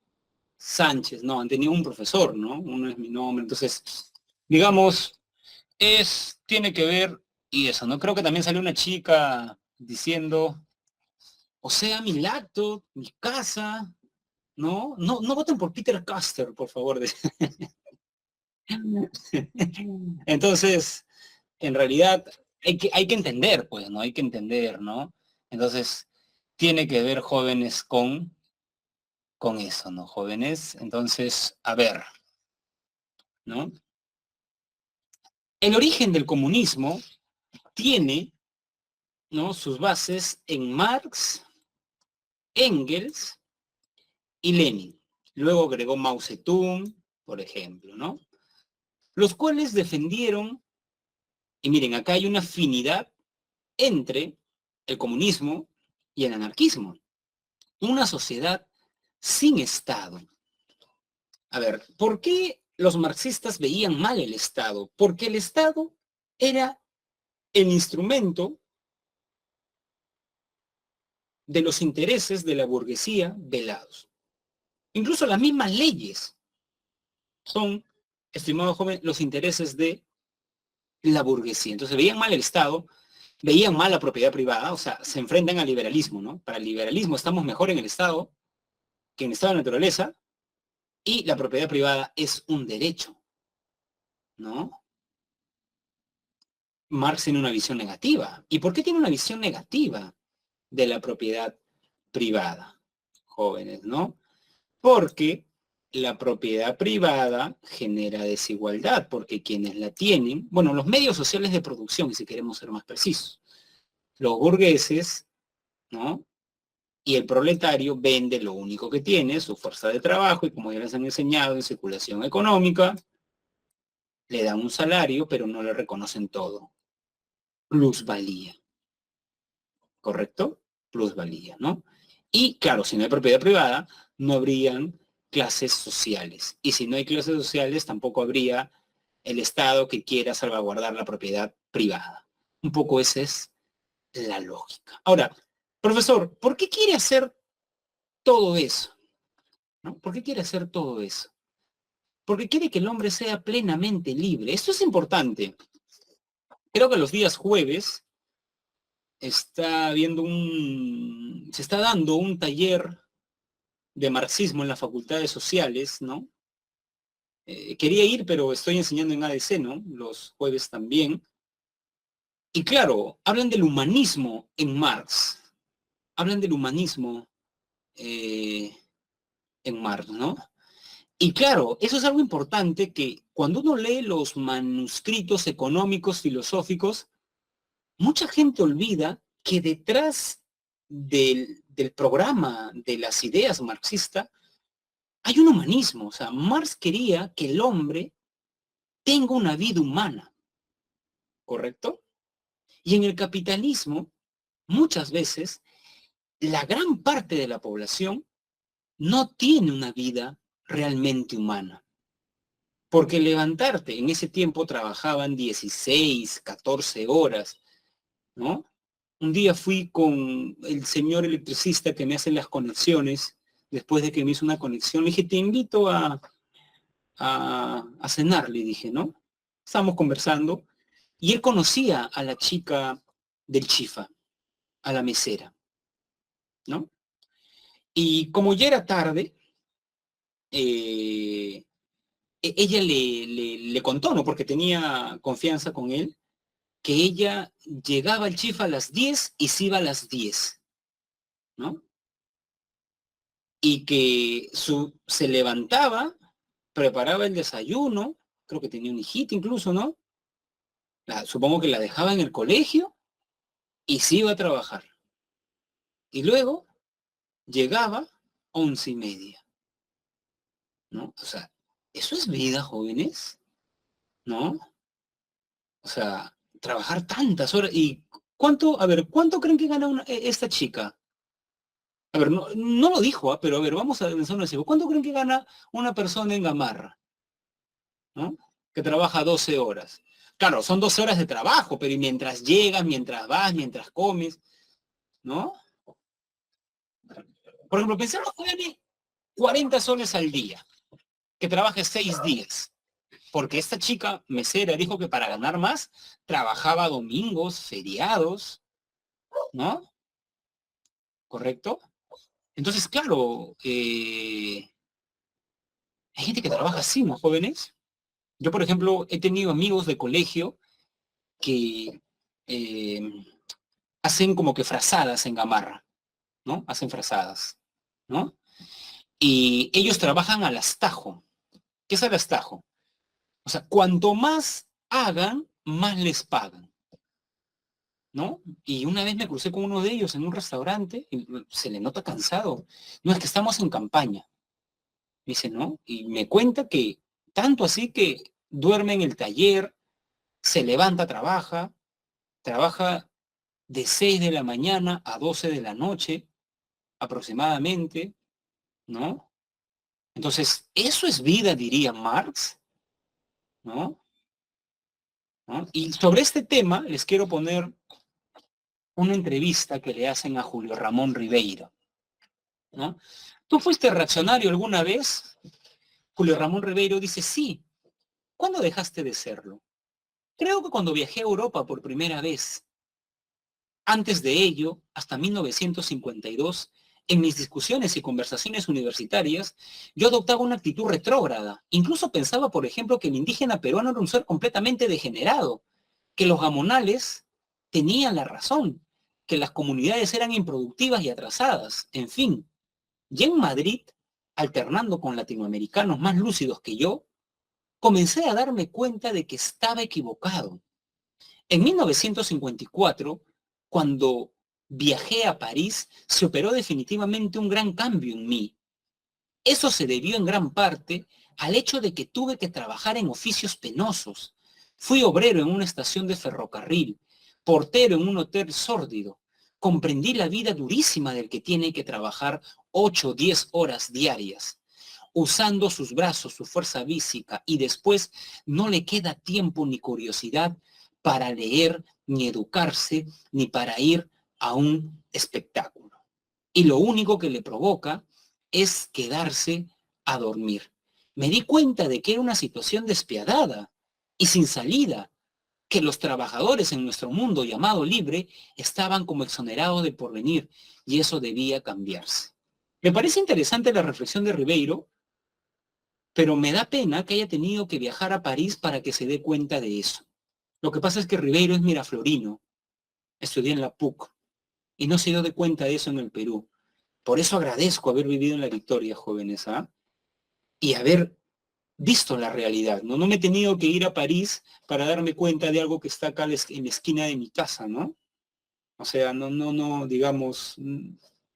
Sánchez, no, han tenido un profesor, ¿no? Uno es mi nombre. Entonces, digamos, tiene que ver, y eso, ¿no? Creo que también salió una chica diciendo, o sea, mi laptop, mi casa, ¿no? No, no voten por Peter Caster, por favor. Entonces, en realidad, hay que entender, pues, ¿no? Hay que entender, ¿no? Entonces, tiene que ver jóvenes con eso, ¿no? Jóvenes. Entonces, a ver, ¿no? El origen del comunismo tiene, ¿no? Sus bases en Marx, Engels y Lenin. Luego agregó Mao Zedong, por ejemplo, ¿no? Los cuales defendieron, y miren, acá hay una afinidad entre el comunismo y el anarquismo. Una sociedad sin Estado. A ver, ¿por qué los marxistas veían mal el Estado? Porque el Estado era el instrumento de los intereses de la burguesía velados. Incluso las mismas leyes son, estimado joven, los intereses de la burguesía. Entonces veían mal el Estado, veían mal la propiedad privada, o sea, se enfrentan al liberalismo, ¿no? Para el liberalismo estamos mejor en el Estado que en el estado de naturaleza y la propiedad privada es un derecho, ¿no? Marx tiene una visión negativa. ¿Y por qué tiene una visión negativa de la propiedad privada, jóvenes, ¿no? Porque la propiedad privada genera desigualdad, porque quienes la tienen, bueno, los medios sociales de producción, si queremos ser más precisos, los burgueses, ¿no? Y el proletario vende lo único que tiene, su fuerza de trabajo, y como ya les han enseñado en circulación económica, le dan un salario, pero no le reconocen todo. Plusvalía, ¿correcto? Plusvalía, ¿no? Y claro, si no hay propiedad privada, no habrían clases sociales. Y si no hay clases sociales, tampoco habría el Estado que quiera salvaguardar la propiedad privada. Un poco esa es la lógica. Ahora, profesor, ¿por qué quiere hacer todo eso? ¿No? ¿Por qué quiere hacer todo eso? Porque quiere que el hombre sea plenamente libre. Esto es importante. Creo que los días jueves se está dando un taller de marxismo en las facultades sociales, ¿no? Quería ir, pero estoy enseñando en ADC, ¿no? Los jueves también. Y claro, hablan del humanismo en Marx, hablan del humanismo eh, en Marx, ¿no? Y claro, eso es algo importante que cuando uno lee los manuscritos económicos, filosóficos, mucha gente olvida que detrás del programa de las ideas marxistas hay un humanismo. O sea, Marx quería que el hombre tenga una vida humana, ¿correcto? Y en el capitalismo, muchas veces, la gran parte de la población no tiene una vida realmente humana. Porque levantarte, en ese tiempo trabajaban 16, 14 horas, ¿no? Un día fui con el señor electricista que me hace las conexiones, después de que me hizo una conexión, le dije, te invito a cenar, le dije, ¿no? Estábamos conversando y él conocía a la chica del chifa, a la mesera, ¿no? Y como ya era tarde, ella le contó, ¿no? Porque tenía confianza con él, que ella llegaba al chifa a las 10 y se iba a las 10, ¿no? Y que se levantaba, preparaba el desayuno, creo que tenía un hijito incluso, ¿no? Supongo que la dejaba en el colegio y se iba a trabajar. Y luego llegaba 11:30, ¿no? O sea, eso es vida, jóvenes, ¿no? O sea, trabajar tantas horas. ¿Y cuánto, a ver, cuánto creen que gana esta chica? A ver, no, no lo dijo, pero a ver, vamos a pensar una cosa. ¿Cuánto creen que gana una persona en Gamarra, ¿no? Que trabaja 12 horas. Claro, son 12 horas de trabajo, pero y mientras llegas, mientras vas, mientras comes, ¿no? Por ejemplo, pensemos que gane 40 soles al día, que trabaje 6 días. Porque esta chica mesera dijo que para ganar más trabajaba domingos, feriados, ¿no? ¿Correcto? Entonces, claro, hay gente que trabaja así, ¿no, jóvenes? Yo, por ejemplo, he tenido amigos de colegio que eh, hacen como que frazadas en Gamarra, ¿no? Hacen frazadas, ¿no? Y ellos trabajan al astajo. ¿Qué es al astajo? O sea, cuanto más hagan, más les pagan, ¿no? Y una vez me crucé con uno de ellos en un restaurante y se le nota cansado. No, es que estamos en campaña. Dice, ¿no? Y me cuenta que tanto así que duerme en el taller, se levanta, trabaja de 6 de la mañana a 12 de la noche aproximadamente, ¿no? Entonces, eso es vida, diría Marx, ¿no? ¿No? Y sobre este tema les quiero poner una entrevista que le hacen a Julio Ramón Ribeiro, ¿no? ¿Tú fuiste reaccionario alguna vez? Julio Ramón Ribeiro dice, sí. ¿Cuándo dejaste de serlo? Creo que cuando viajé a Europa por primera vez. Antes de ello, hasta 1952, en mis discusiones y conversaciones universitarias, yo adoptaba una actitud retrógrada. Incluso pensaba, por ejemplo, que el indígena peruano era un ser completamente degenerado, que los gamonales tenían la razón, que las comunidades eran improductivas y atrasadas, en fin. Y en Madrid, alternando con latinoamericanos más lúcidos que yo, comencé a darme cuenta de que estaba equivocado. En 1954, cuando viajé a París, se operó definitivamente un gran cambio en mí. Eso se debió en gran parte al hecho de que tuve que trabajar en oficios penosos. Fui obrero en una estación de ferrocarril, portero en un hotel sórdido. Comprendí la vida durísima del que tiene que trabajar 8 o 10 horas diarias, usando sus brazos, su fuerza física, y después no le queda tiempo ni curiosidad para leer, ni educarse, ni para ir a un espectáculo. Y lo único que le provoca es quedarse a dormir. Me di cuenta de que era una situación despiadada y sin salida, que los trabajadores en nuestro mundo llamado libre estaban como exonerados del porvenir, y eso debía cambiarse. Me parece interesante la reflexión de Ribeiro, pero me da pena que haya tenido que viajar a París para que se dé cuenta de eso. Lo que pasa es que Ribeiro es miraflorino, estudió en la PUC y no se dio de cuenta de eso en el Perú. Por eso agradezco haber vivido en la Victoria, jóvenes, ¿ah? Y haber visto la realidad, ¿no? No me he tenido que ir a París para darme cuenta de algo que está acá en la esquina de mi casa, ¿no? O sea, no, digamos,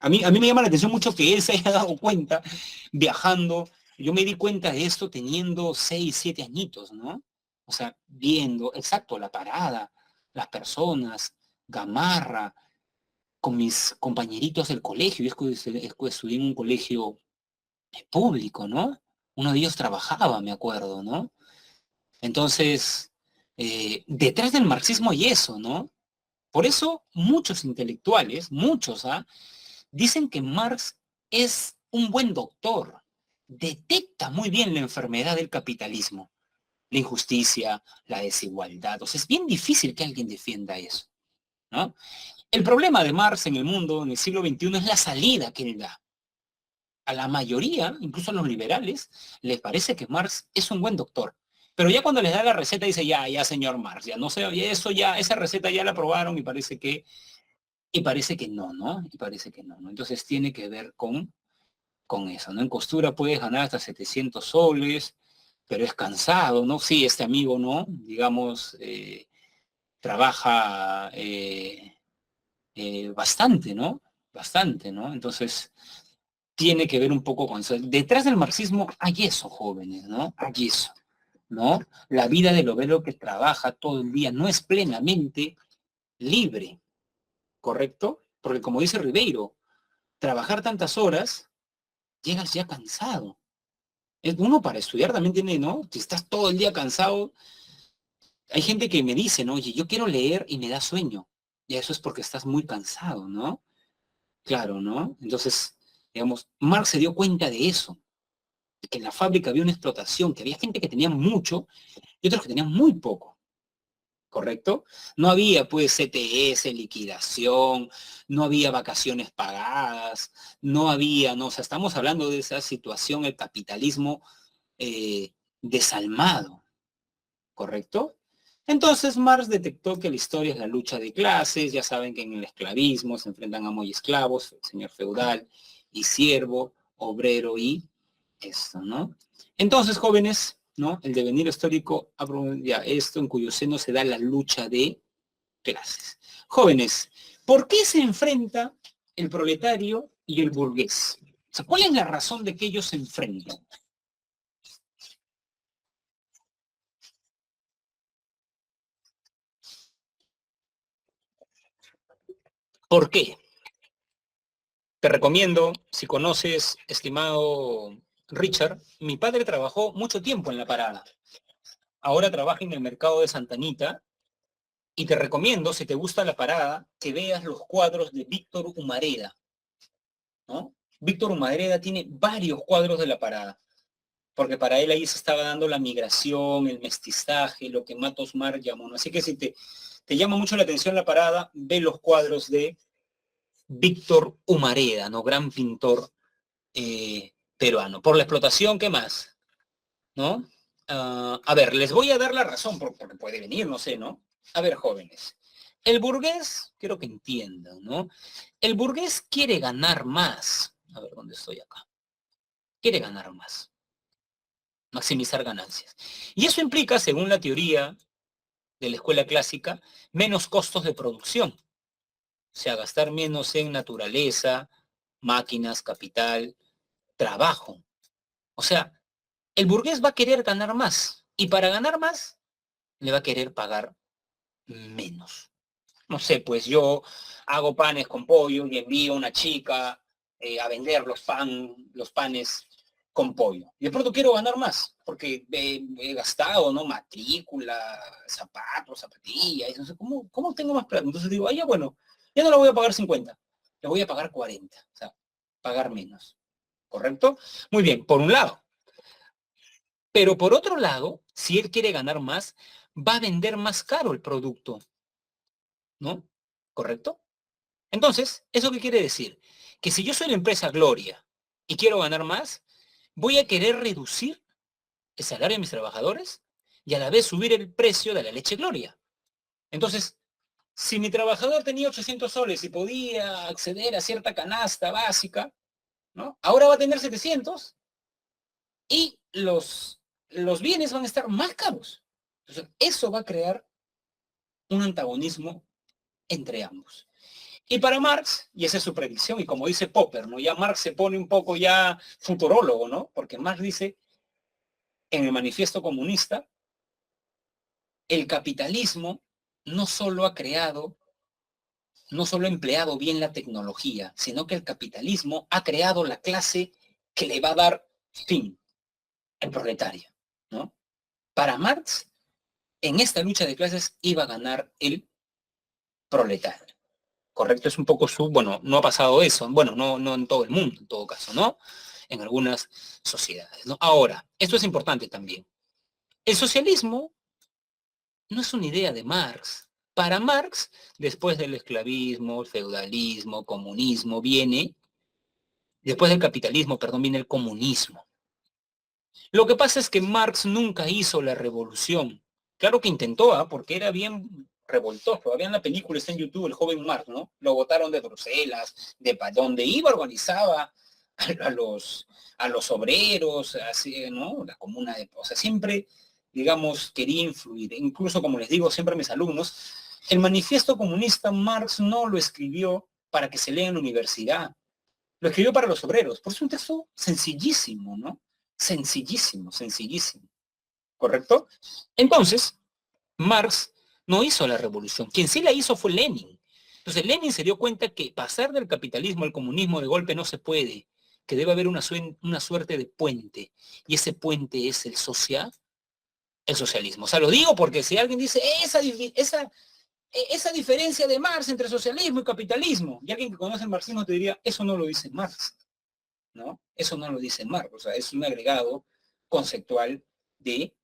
a mí me llama la atención mucho que él se haya dado cuenta viajando. Yo me di cuenta de esto teniendo 6, 7 añitos, ¿no? O sea, viendo, exacto, la parada, las personas, Gamarra, con mis compañeritos del colegio. Yo estudié en un colegio público, ¿no? Uno de ellos trabajaba, me acuerdo, ¿no? Entonces, detrás del marxismo hay eso, ¿no? Por eso muchos intelectuales, muchos, ¿ah? Dicen que Marx es un buen doctor, detecta muy bien la enfermedad del capitalismo, la injusticia, la desigualdad. O sea, es bien difícil que alguien defienda eso, ¿no? El problema de Marx en el mundo, en el siglo XXI, es la salida que él da. A la mayoría, incluso a los liberales, les parece que Marx es un buen doctor. Pero ya cuando les da la receta dice, ya, señor Marx, ya no sé, eso ya, esa receta ya la aprobaron y parece que no, ¿no? Y parece que no, ¿no? Entonces tiene que ver con eso, ¿no? En costura puedes ganar hasta 700 soles, pero es cansado, ¿no? Sí, este amigo, ¿no? Digamos, trabaja bastante, ¿no? Bastante, ¿no? Entonces, tiene que ver un poco con eso. Detrás del marxismo hay eso, jóvenes, ¿no? Hay eso, ¿no? La vida del obrero que trabaja todo el día no es plenamente libre, ¿correcto? Porque como dice Ribeiro, trabajar tantas horas, llegas ya cansado. Uno para estudiar también tiene, ¿no? Si estás todo el día cansado, hay gente que me dice, ¿no? Oye, yo quiero leer y me da sueño. Y eso es porque estás muy cansado, ¿no? Claro, ¿no? Entonces, digamos, Marx se dio cuenta de eso, de que en la fábrica había una explotación, que había gente que tenía mucho y otros que tenían muy poco, ¿correcto? No había, pues, CTS, liquidación, no había vacaciones pagadas, no había, ¿no? O sea, estamos hablando de esa situación, el capitalismo desalmado, ¿correcto? Entonces Marx detectó que la historia es la lucha de clases, ya saben que en el esclavismo se enfrentan amo y esclavos, señor feudal y siervo, obrero y esto, ¿no? Entonces, jóvenes, ¿no? El devenir histórico, ya esto en cuyo seno se da la lucha de clases. Jóvenes, ¿por qué se enfrenta el proletario y el burgués? O sea, ¿cuál es la razón de que ellos se enfrentan? ¿Por qué? Te recomiendo, si conoces, estimado Richard, mi padre trabajó mucho tiempo en la parada. Ahora trabaja en el mercado de Santa Anita y te recomiendo, si te gusta la parada, que veas los cuadros de Víctor Humareda, ¿no? Víctor Humareda tiene varios cuadros de la parada, porque para él ahí se estaba dando la migración, el mestizaje, lo que Matos Mar llamó, ¿no? Así que si te llama mucho la atención la parada, ve los cuadros de Víctor Humareda, ¿no? Gran pintor peruano. Por la explotación, ¿qué más? ¿No? A ver, les voy a dar la razón, porque puede venir, no sé, ¿no? A ver, jóvenes. El burgués, quiero que entiendan, ¿no? El burgués quiere ganar más. A ver, ¿dónde estoy acá? Quiere ganar más, maximizar ganancias. Y eso implica, según la teoría de la escuela clásica, menos costos de producción. O sea, gastar menos en naturaleza, máquinas, capital, trabajo. O sea, el burgués va a querer ganar más y para ganar más le va a querer pagar menos. No sé, pues yo hago panes con pollo y envío a una chica a vender los panes con pollo. Y de pronto quiero ganar más, porque he gastado, ¿no? Matrícula, zapatos, zapatillas, no sé, ¿cómo tengo más plata? Entonces digo, ya bueno, ya no le voy a pagar 50, le voy a pagar 40, o sea, pagar menos. ¿Correcto? Muy bien, por un lado. Pero por otro lado, si él quiere ganar más, va a vender más caro el producto, ¿no? ¿Correcto? Entonces, ¿eso qué quiere decir? Que si yo soy la empresa Gloria y quiero ganar más, voy a querer reducir el salario de mis trabajadores y a la vez subir el precio de la leche Gloria. Entonces, si mi trabajador tenía 800 soles y podía acceder a cierta canasta básica, ¿no? Ahora va a tener 700 y los bienes van a estar más caros. Entonces, eso va a crear un antagonismo entre ambos. Y para Marx, y esa es su predicción, y como dice Popper, ¿no? Ya Marx se pone un poco ya futurólogo, ¿no? Porque Marx dice en el Manifiesto Comunista, el capitalismo no solo ha creado, no solo ha empleado bien la tecnología, sino que el capitalismo ha creado la clase que le va a dar fin, el proletario, ¿no? Para Marx, en esta lucha de clases iba a ganar el proletario. ¿Correcto? Es un poco su, bueno, no ha pasado eso, bueno, no en todo el mundo, en todo caso, ¿no? En algunas sociedades, ¿no? Ahora, esto es importante también. El socialismo no es una idea de Marx. Para Marx, después del esclavismo, el feudalismo, comunismo, después del capitalismo, perdón, viene el comunismo. Lo que pasa es que Marx nunca hizo la revolución. Claro que intentó, ¿eh? Porque era bien revoltoso. Todavía en la película está en YouTube, el joven Marx, ¿no? Lo botaron de Bruselas, de donde iba, organizaba a los obreros, así, ¿no? La comuna de... O sea, siempre, digamos, quería influir. Incluso, como les digo siempre a mis alumnos, el manifiesto comunista Marx no lo escribió para que se lea en la universidad. Lo escribió para los obreros. Por eso es un texto sencillísimo, ¿no? Sencillísimo, sencillísimo. ¿Correcto? Entonces, Marx no hizo la revolución. Quien sí la hizo fue Lenin. Entonces, Lenin se dio cuenta que pasar del capitalismo al comunismo de golpe no se puede, que debe haber una suerte de puente. Y ese puente es el socialismo. O sea, lo digo porque si alguien dice, esa diferencia de Marx entre socialismo y capitalismo, y alguien que conoce el marxismo te diría, eso no lo dice Marx, ¿no? Eso no lo dice Marx, o sea, es un agregado conceptual de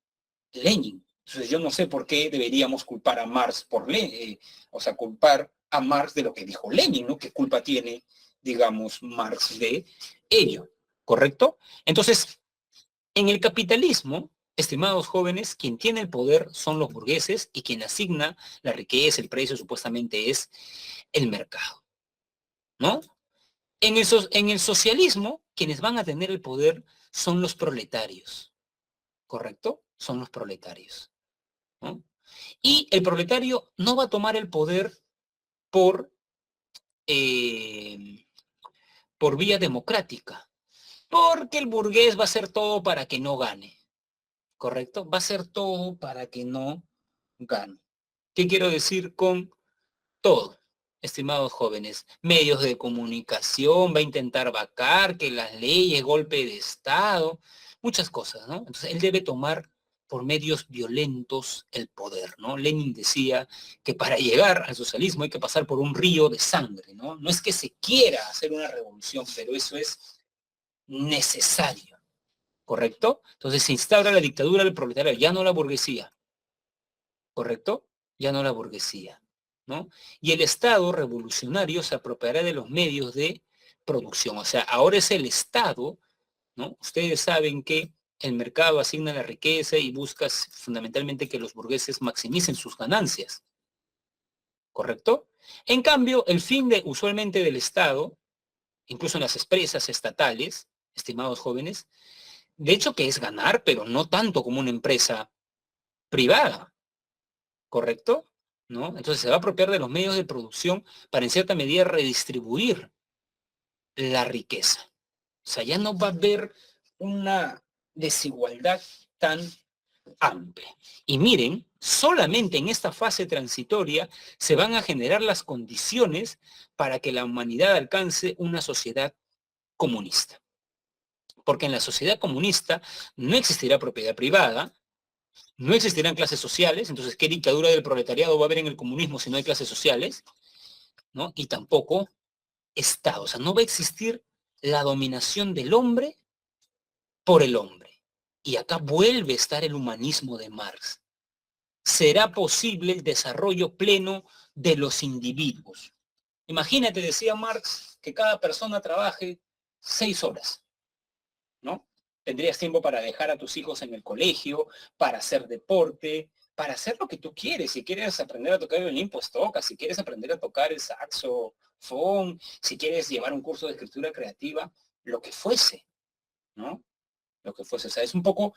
Lenin. Entonces yo no sé por qué deberíamos culpar a Marx por Lenin, o sea, culpar a Marx de lo que dijo Lenin, ¿no? ¿Qué culpa tiene, digamos, Marx de ello? ¿Correcto? Entonces, en el capitalismo, estimados jóvenes, quien tiene el poder son los burgueses y quien asigna la riqueza, el precio, supuestamente es el mercado, ¿no? En el socialismo, quienes van a tener el poder son los proletarios, ¿correcto? Son los proletarios, ¿no? Y el proletario no va a tomar el poder por, eh, por vía democrática, porque el burgués va a hacer todo para que no gane, ¿correcto? Va a hacer todo para que no gane. ¿Qué quiero decir con todo? Estimados jóvenes, medios de comunicación, va a intentar vacar, que las leyes, golpe de Estado, muchas cosas, ¿no? Entonces él debe tomar por medios violentos el poder, ¿no? Lenin decía que para llegar al socialismo hay que pasar por un río de sangre, ¿no? No es que se quiera hacer una revolución, pero eso es necesario, ¿correcto? Entonces se instaura la dictadura del proletariado, ya no la burguesía, ¿correcto? Ya no la burguesía, ¿no? Y el Estado revolucionario se apropiará de los medios de producción. O sea, ahora es el Estado, ¿no? Ustedes saben que el mercado asigna la riqueza y busca fundamentalmente que los burgueses maximicen sus ganancias, ¿correcto? En cambio, el fin usualmente del Estado, incluso en las empresas estatales, estimados jóvenes, de hecho que es ganar, pero no tanto como una empresa privada, ¿correcto? ¿No? Entonces se va a apropiar de los medios de producción para en cierta medida redistribuir la riqueza. O sea, ya no va a haber una desigualdad tan amplia. Y miren, solamente en esta fase transitoria se van a generar las condiciones para que la humanidad alcance una sociedad comunista. Porque en la sociedad comunista no existirá propiedad privada, no existirán clases sociales, entonces, ¿qué dictadura del proletariado va a haber en el comunismo si no hay clases sociales? ¿No? Y tampoco Estado. O sea, no va a existir la dominación del hombre por el hombre. Y acá vuelve a estar el humanismo de Marx. Será posible el desarrollo pleno de los individuos. Imagínate, decía Marx, que cada persona trabaje 6 horas, ¿no? Tendrías tiempo para dejar a tus hijos en el colegio, para hacer deporte, para hacer lo que tú quieres. Si quieres aprender a tocar el violín, pues toca. Si quieres aprender a tocar el saxofón, si quieres llevar un curso de escritura creativa, lo que fuese, ¿no? Lo que fuese. O sea, es un poco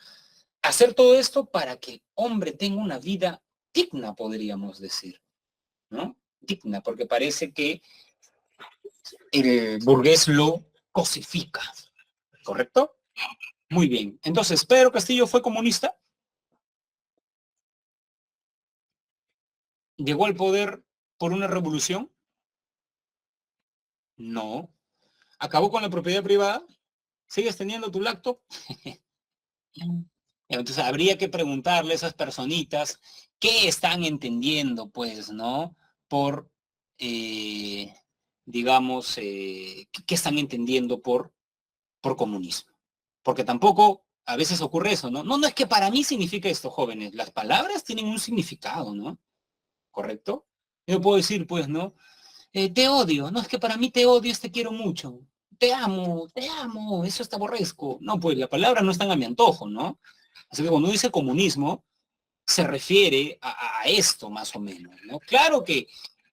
hacer todo esto para que el hombre tenga una vida digna, podríamos decir, ¿no? Digna, porque parece que el burgués lo cosifica, ¿correcto? Muy bien. Entonces, ¿Pedro Castillo fue comunista? ¿Llegó al poder por una revolución? No. ¿Acabó con la propiedad privada? ¿Sigues teniendo tu laptop? Entonces habría que preguntarle a esas personitas qué están entendiendo, pues, ¿no? Por, eh, digamos, qué están entendiendo por comunismo. Porque tampoco a veces ocurre eso, ¿no? No, no es que para mí significa esto, jóvenes. Las palabras tienen un significado, ¿no? ¿Correcto? Yo puedo decir, pues, ¿no? Te odio, no es que para mí te odio es te quiero mucho. Te amo, eso te aborrezco. No, pues la palabra no es tan a mi antojo, ¿no? Así que cuando dice comunismo, se refiere a esto más o menos, ¿no? Claro que,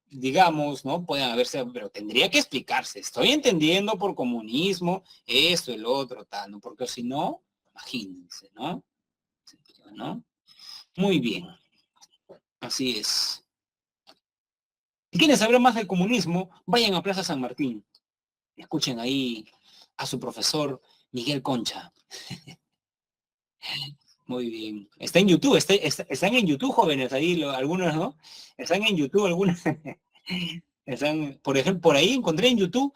digamos, ¿no? Pueden haberse, pero tendría que explicarse. Estoy entendiendo por comunismo esto, el otro, tal, ¿no? Porque si no, imagínense, ¿no? ¿No? Muy bien, así es. Si quieren saber más del comunismo, vayan a Plaza San Martín. Escuchen ahí a su profesor Miguel Concha. Muy bien. Está en YouTube, están en YouTube, jóvenes, ahí algunos, ¿no? Están en YouTube algunos. Están, por ejemplo, por ahí encontré en YouTube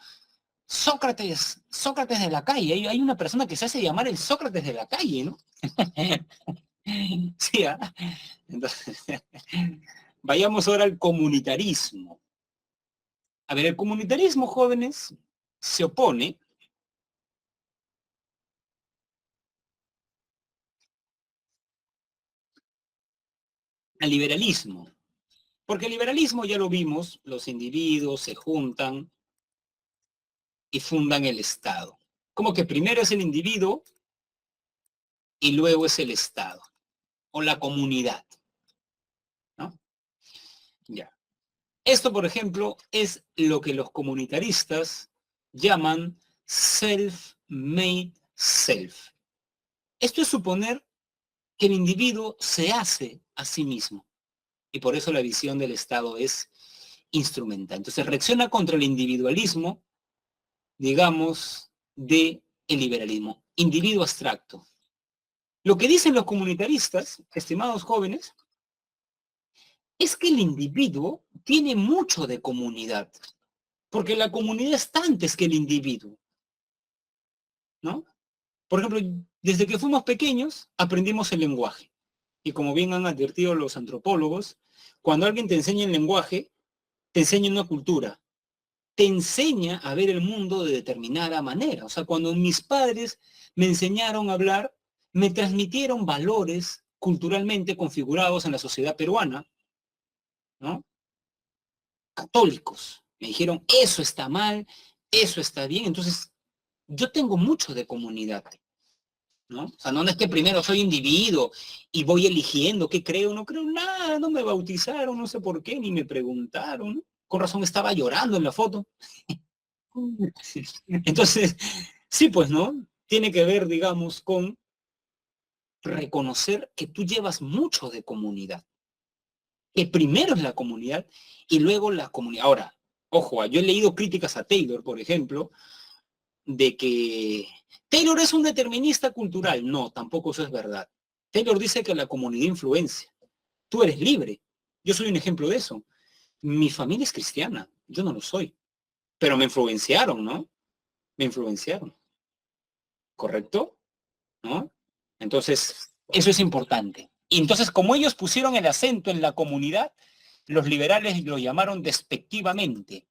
Sócrates de la calle. Hay una persona que se hace llamar el Sócrates de la calle, ¿no? Sí, ¿ah? Entonces, vayamos ahora al comunitarismo. A ver, el comunitarismo, jóvenes, se opone al liberalismo. Porque el liberalismo ya lo vimos, los individuos se juntan y fundan el Estado. Como que primero es el individuo y luego es el Estado o la comunidad, ¿no? Ya. Esto, por ejemplo, es lo que los comunitaristas llaman self-made self. Esto es suponer que el individuo se hace a sí mismo y por eso la visión del Estado es instrumental. Entonces reacciona contra el individualismo, digamos, de el liberalismo, individuo abstracto. Lo que dicen los comunitaristas, estimados jóvenes, es que el individuo tiene mucho de comunidad, porque la comunidad está antes que el individuo, ¿no? Por ejemplo, desde que fuimos pequeños aprendimos el lenguaje. Y como bien han advertido los antropólogos, cuando alguien te enseña el lenguaje, te enseña una cultura, te enseña a ver el mundo de determinada manera. O sea, cuando mis padres me enseñaron a hablar, me transmitieron valores culturalmente configurados en la sociedad peruana, ¿no? Católicos. Me dijeron, eso está mal, eso está bien. Entonces, yo tengo mucho de comunidad, ¿no? O sea, no es que primero soy individuo y voy eligiendo qué creo, no creo nada, no me bautizaron, no sé por qué, ni me preguntaron, ¿no? Con razón estaba llorando en la foto. Entonces, sí, pues, ¿no? Tiene que ver, digamos, con reconocer que tú llevas mucho de comunidad, que primero es la comunidad y luego la comunidad. Ahora, ojo, yo he leído críticas a Taylor, por ejemplo, de que Taylor es un determinista cultural. No, tampoco eso es verdad. Taylor dice que la comunidad influencia. Tú eres libre. Yo soy un ejemplo de eso. Mi familia es cristiana, yo no lo soy, pero me influenciaron, ¿no? Me influenciaron, ¿correcto? ¿No? Entonces, eso es importante. Y entonces, como ellos pusieron el acento en la comunidad, los liberales lo llamaron despectivamente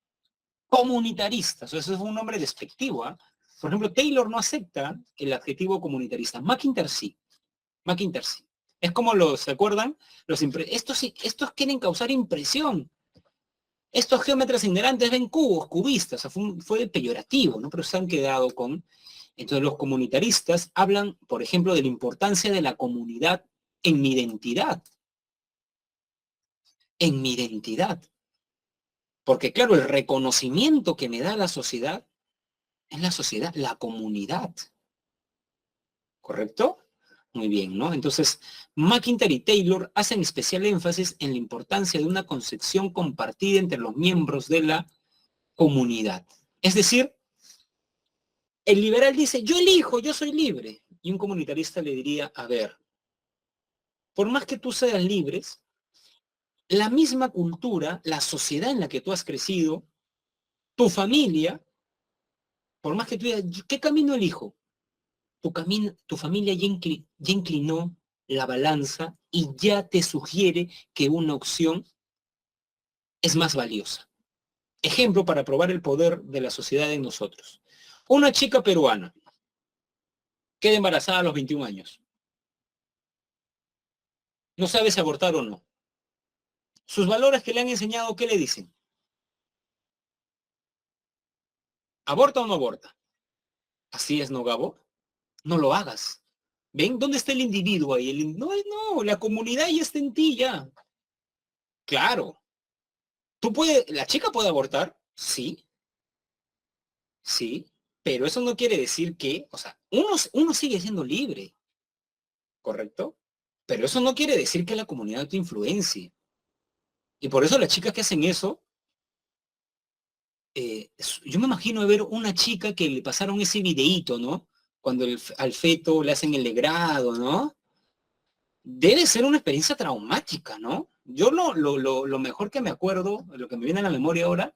comunitaristas. Eso es un nombre despectivo. ¿Eh? Por ejemplo, Taylor no acepta el adjetivo comunitarista. McIntyre sí. McIntyre sí. Es como los, ¿se acuerdan? Estos quieren causar impresión. Estos geómetras ignorantes ven cubos, cubistas. O sea, fue peyorativo, ¿no? Pero se han quedado con... Entonces los comunitaristas hablan, por ejemplo, de la importancia de la comunidad en mi identidad. en mi identidad. Porque claro, el reconocimiento que me da la sociedad es la sociedad, la comunidad. ¿Correcto? Muy bien, ¿no? Entonces, McIntyre y Taylor hacen especial énfasis en la importancia de una concepción compartida entre los miembros de la comunidad. Es decir, el liberal dice, yo elijo, yo soy libre. Y un comunitarista le diría, a ver, por más que tú seas libres, la misma cultura, la sociedad en la que tú has crecido, tu familia, por más que tú digas, ¿qué camino elijo? Tu familia ya inclinó la balanza y ya te sugiere que una opción es más valiosa. Ejemplo para probar el poder de la sociedad en nosotros. Una chica peruana queda embarazada a los 21 años. No sabe si abortar o no. Sus valores que le han enseñado, ¿qué le dicen? ¿Aborta o no aborta? Así es, ¿no, Gabo? No lo hagas. ¿Ven? ¿Dónde está el individuo ahí? No, no, la comunidad ya está en ti ya. Claro. ¿La chica puede abortar? Sí, sí, pero eso no quiere decir que, o sea, uno sigue siendo libre, ¿correcto? Pero eso no quiere decir que la comunidad te influencie. Y por eso las chicas que hacen eso, yo me imagino ver una chica que le pasaron ese videíto, ¿no? Cuando al feto le hacen el legrado, ¿no? Debe ser una experiencia traumática, ¿no? Yo lo mejor que me acuerdo, lo que me viene a la memoria ahora,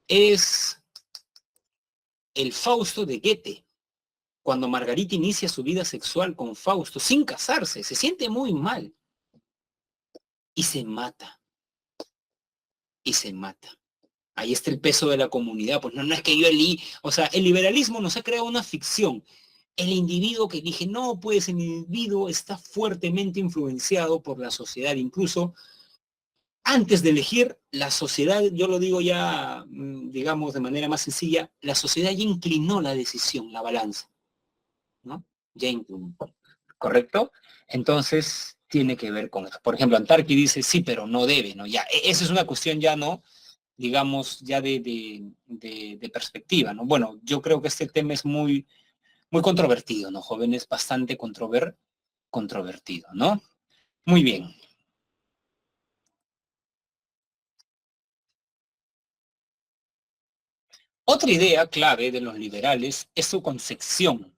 es el Fausto de Goethe, cuando Margarita inicia su vida sexual con Fausto sin casarse, se siente muy mal y se mata, y se mata. Ahí está el peso de la comunidad, pues no, no es que yo o sea, el liberalismo nos ha creado una ficción. El individuo que dije, no, pues el individuo está fuertemente influenciado por la sociedad, incluso antes de elegir la sociedad, yo lo digo ya, digamos, de manera más sencilla, la sociedad ya inclinó la decisión, la balanza, ¿no? Ya inclinó. ¿Correcto? Entonces, tiene que ver con eso. Por ejemplo, Antarqui dice, sí, pero no debe, ¿no? Ya, esa es una cuestión ya, ¿no? Digamos, ya de perspectiva, ¿no? Bueno, yo creo que este tema es muy controvertido, ¿no? Jóvenes, bastante controvertido, ¿no? Muy bien. Otra idea clave de los liberales es su concepción,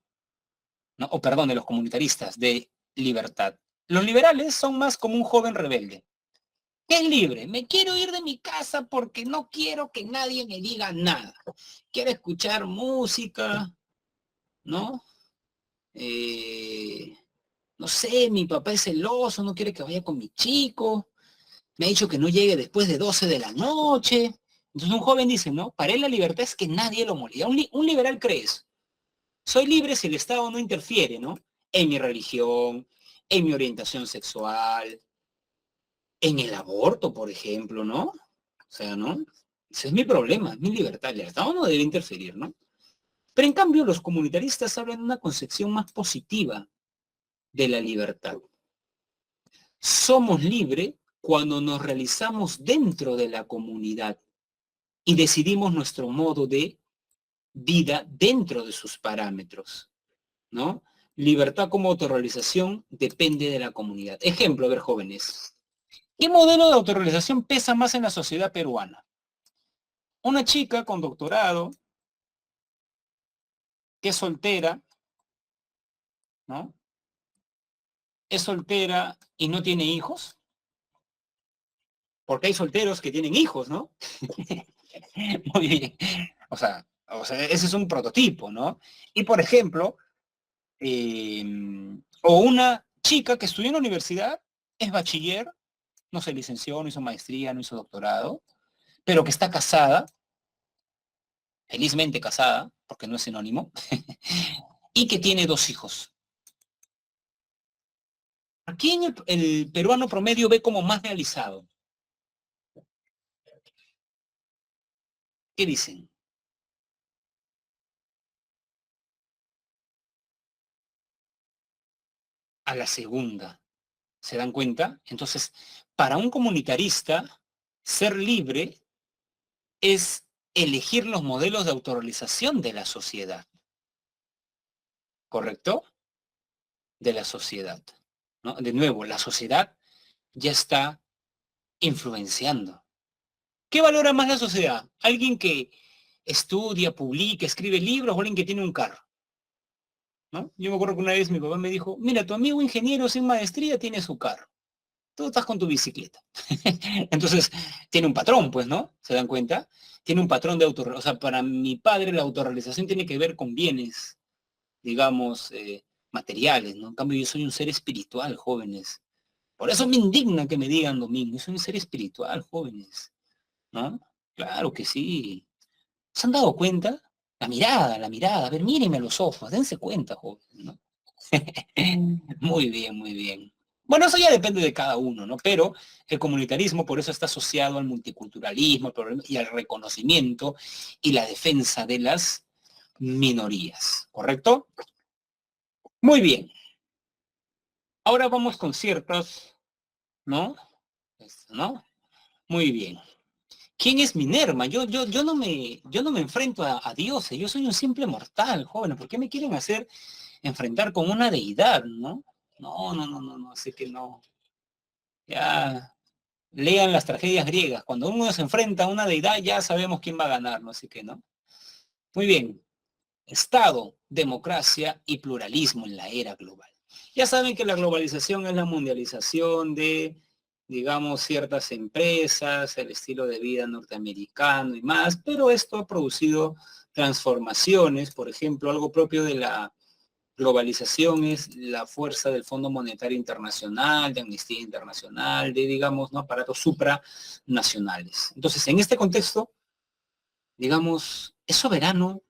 ¿no? O perdón, de los comunitaristas, de libertad. Los liberales son más como un joven rebelde. ¿Qué es libre? Me quiero ir de mi casa porque no quiero que nadie me diga nada. Quiero escuchar música, ¿no? Eh, no sé, mi papá es celoso, no quiere que vaya con mi chico. Me ha dicho que no llegue después de 12 de la noche. Entonces un joven dice, ¿no? Para él la libertad es que nadie lo moleste. Un liberal cree eso. Soy libre si el Estado no interfiere, ¿no? En mi religión, en mi orientación sexual, en el aborto, por ejemplo, ¿no? O sea, ¿no? Ese es mi problema, es mi libertad. El Estado no debe interferir, ¿no? Pero en cambio, los comunitaristas hablan de una concepción más positiva de la libertad. Somos libres cuando nos realizamos dentro de la comunidad y decidimos nuestro modo de vida dentro de sus parámetros, ¿no? Libertad como autorrealización depende de la comunidad. Ejemplo, a ver, jóvenes, ¿qué modelo de autorrealización pesa más en la sociedad peruana? Una chica con doctorado, que es soltera, ¿no? Es soltera y no tiene hijos, porque hay solteros que tienen hijos, ¿no? Muy bien. Ese es un prototipo, ¿no? Y por ejemplo, eh, o una chica que estudió en la universidad, es bachiller, no se licenció, no hizo maestría, no hizo doctorado, pero que está casada, felizmente casada, porque no es sinónimo, y que tiene dos hijos. ¿A quién el peruano promedio ve como más realizado? ¿Qué dicen? A la segunda. ¿Se dan cuenta? Entonces, Para un comunitarista, ser libre es elegir los modelos de autorrealización de la sociedad, ¿correcto? De la sociedad, ¿no? De nuevo, la sociedad ya está influenciando. ¿Qué valora más la sociedad? ¿Alguien que estudia, publica, escribe libros o alguien que tiene un carro? ¿No? Yo me acuerdo que una vez mi papá me dijo, mira, tu amigo ingeniero sin maestría tiene su carro. Tú estás con tu bicicleta. Entonces, tiene un patrón, pues, ¿no? ¿Se dan cuenta? Tiene un patrón de autorrealización. O sea, para mi padre la autorrealización tiene que ver con bienes, digamos, materiales, ¿no? En cambio, yo soy un ser espiritual, jóvenes. Por eso me indigna que me digan domingo. Yo soy un ser espiritual, jóvenes, ¿no? Claro que sí. ¿Se han dado cuenta? La mirada. A ver, mírenme a los ojos, dense cuenta, jóvenes, ¿no? Muy bien, muy bien. Bueno, eso ya depende de cada uno, ¿no? Pero el comunitarismo por eso está asociado al multiculturalismo y al reconocimiento y la defensa de las minorías, ¿correcto? Muy bien. Ahora vamos con ciertas, ¿no? ¿No? Muy bien. ¿Quién es Minerva? Yo no me enfrento a dioses, yo soy un simple mortal, jóvenes. ¿Por qué me quieren hacer enfrentar con una deidad, no? No, no, no, no, no, así que no. Ya lean las tragedias griegas. Cuando uno se enfrenta a una deidad, ya sabemos quién va a ganar, ¿no? Así que no. Muy bien. Estado, democracia y pluralismo en la era global. Ya saben que la globalización es la mundialización de, digamos, ciertas empresas, el estilo de vida norteamericano y más, pero esto ha producido transformaciones, por ejemplo, algo propio de la globalización es la fuerza del Fondo Monetario Internacional, de Amnistía Internacional, de, digamos, ¿no? Aparatos supranacionales. Entonces, en este contexto, digamos, ¿es soberano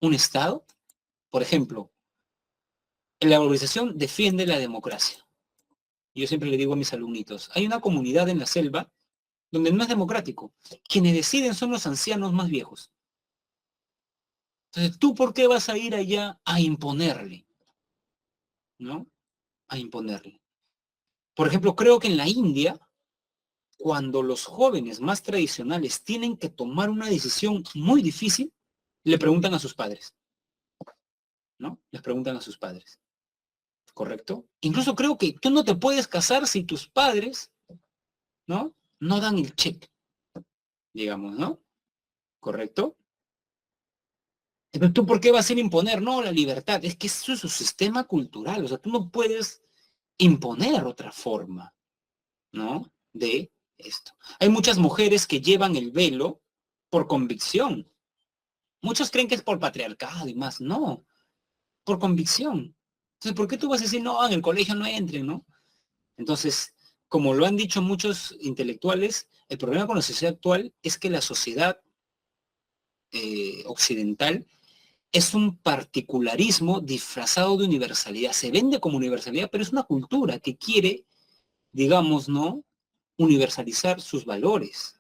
un Estado? Por ejemplo, la globalización defiende la democracia. Yo siempre le digo a mis alumnitos, hay una comunidad en la selva donde no es democrático. Quienes deciden son los ancianos más viejos. Entonces, ¿tú por qué vas a ir allá a imponerle? ¿No? A imponerle. Por ejemplo, creo que en la India, cuando los jóvenes más tradicionales tienen que tomar una decisión muy difícil, le preguntan a sus padres, ¿no? Les preguntan a sus padres, ¿correcto? Incluso creo que tú no te puedes casar si tus padres, ¿no? No dan el check, digamos, ¿no? ¿Correcto? Pero tú, ¿por qué vas a ir a imponer? No, la libertad. Es que eso es su sistema cultural. O sea, tú no puedes imponer otra forma, ¿no? De esto. Hay muchas mujeres que llevan el velo por convicción. Muchos creen que es por patriarcado y más. No, por convicción. Entonces, ¿por qué tú vas a decir, no, en el colegio no entren, ¿no? Entonces, como lo han dicho muchos intelectuales, el problema con la sociedad actual es que la sociedad occidental es un particularismo disfrazado de universalidad. Se vende como universalidad, pero es una cultura que quiere, digamos, ¿no? Universalizar sus valores,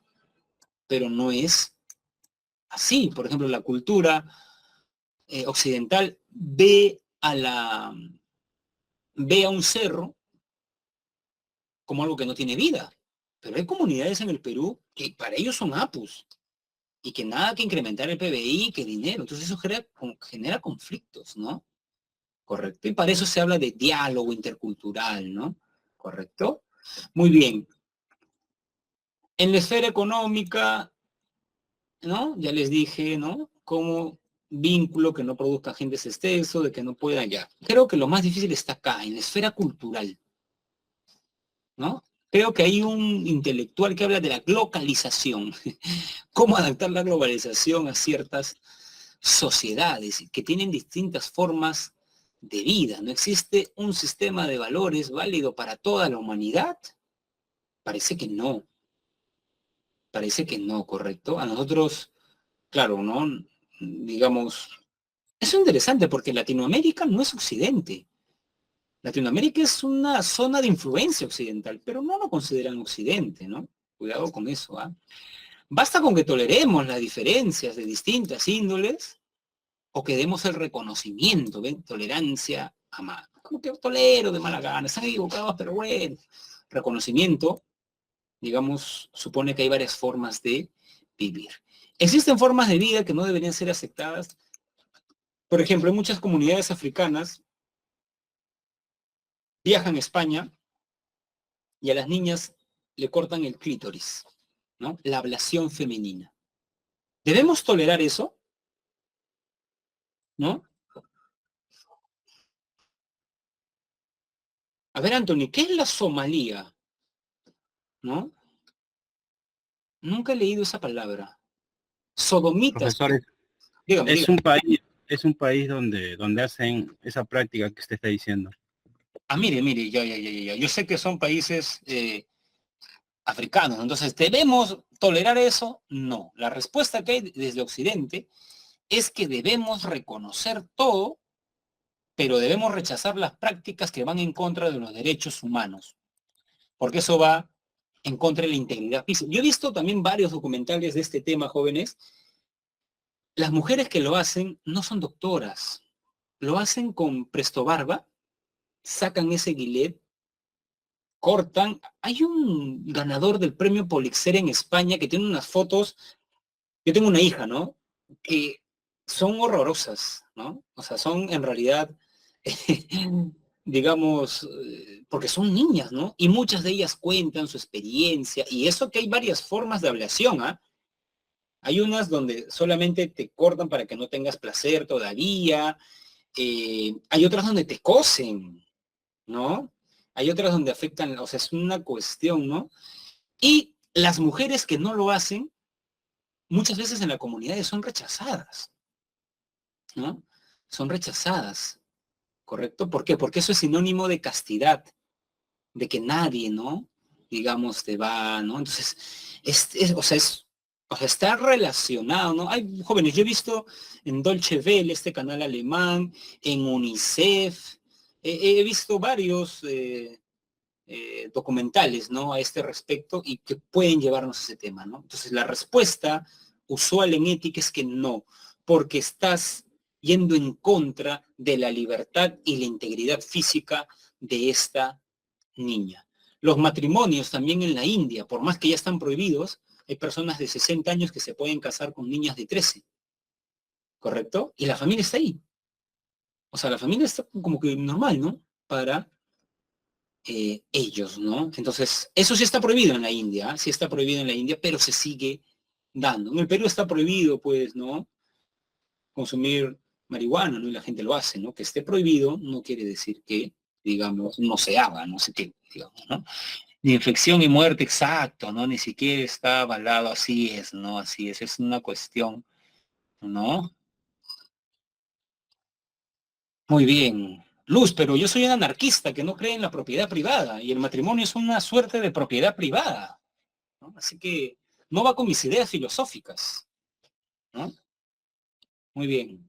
pero no es así. Por ejemplo, la cultura occidental ve a un cerro como algo que no tiene vida. Pero hay comunidades en el Perú que para ellos son apus y que nada que incrementar el PBI, que dinero. Entonces eso genera conflictos, ¿no? Correcto. Y para eso se habla de diálogo intercultural, ¿no? Correcto. Muy bien. En la esfera económica, ¿no? Ya les dije, ¿no? Como vínculo que no produzca agentes excesos, de que no puedan ya. Creo que lo más difícil está acá, en la esfera cultural, ¿no? Creo que hay un intelectual que habla de la globalización, cómo adaptar la globalización a ciertas sociedades que tienen distintas formas de vida. ¿No existe un sistema de valores válido para toda la humanidad? Parece que no. Parece que no, ¿correcto? A nosotros, claro, ¿no? Digamos, es interesante porque Latinoamérica no es Occidente. Latinoamérica es una zona de influencia occidental, pero no lo consideran Occidente, ¿no? Cuidado con eso, ¿ah? Basta con que toleremos las diferencias de distintas índoles o que demos el reconocimiento, ¿ven? Tolerancia a más. Como que tolero de mala gana, están equivocados, pero bueno. reconocimiento, digamos, supone que hay varias formas de vivir. Existen formas de vida que no deberían ser aceptadas. Por ejemplo, en muchas comunidades africanas viajan a España y a las niñas le cortan el clítoris, ¿no? La ablación femenina. ¿Debemos tolerar eso? ¿No? A ver, Anthony, ¿qué es la Somalía? ¿No? Nunca he leído esa palabra. Sodomitas. Profesor, Dígame, dígame. es un país donde hacen esa práctica que usted está diciendo. Ah, mire, ya. Yo sé que son países africanos, entonces, ¿debemos tolerar eso? No. La respuesta que hay desde Occidente es que debemos reconocer todo, pero debemos rechazar las prácticas que van en contra de los derechos humanos, porque eso va en contra de la integridad física. Yo he visto también varios documentales de este tema, jóvenes. Las mujeres que lo hacen no son doctoras, lo hacen con presto barba, sacan ese gilet, cortan. Hay un ganador del premio Pulitzer en España que tiene unas fotos. Yo tengo una hija, ¿no? Que son horrorosas, ¿no? O sea, son en realidad, digamos, porque son niñas, ¿no? Y muchas de ellas cuentan su experiencia, y eso que hay varias formas de ablación, ¿ah? Hay unas donde solamente te cortan para que no tengas placer todavía, hay otras donde te cosen, ¿no? Hay otras donde afectan, o sea, es una cuestión, ¿no? Y las mujeres que no lo hacen, muchas veces en la comunidad son rechazadas, ¿no? Son rechazadas, ¿correcto? ¿Por qué? Porque eso es sinónimo de castidad, de que nadie, ¿no? Digamos, te va, ¿no? Entonces, o sea, está relacionado, ¿no? Hay jóvenes, yo he visto en Dolce Welle, este canal alemán, en UNICEF, he visto varios documentales, ¿no? A este respecto y que pueden llevarnos a ese tema, ¿no? Entonces, la respuesta usual en ética es que no, porque estás yendo en contra de la libertad y la integridad física de esta niña. Los matrimonios también en la India, por más que ya están prohibidos, hay personas de 60 años que se pueden casar con niñas de 13, ¿correcto? Y la familia está ahí. O sea, la familia está como que normal, ¿no? Para ellos, ¿no? Entonces, eso sí está prohibido en la India, sí está prohibido en la India, pero se sigue dando. En el Perú está prohibido, pues, ¿no? Consumir marihuana, ¿no? Y la gente lo hace, ¿no? Que esté prohibido no quiere decir que, digamos, no se haga, no sé qué, digamos, ¿no? Ni infección y muerte, exacto, ¿no? Ni siquiera está avalado, así es, ¿no? Así es una cuestión, ¿no? Muy bien. Luz, pero yo soy un anarquista que no cree en la propiedad privada y el matrimonio es una suerte de propiedad privada, ¿no? Así que no va con mis ideas filosóficas, ¿no? Muy bien.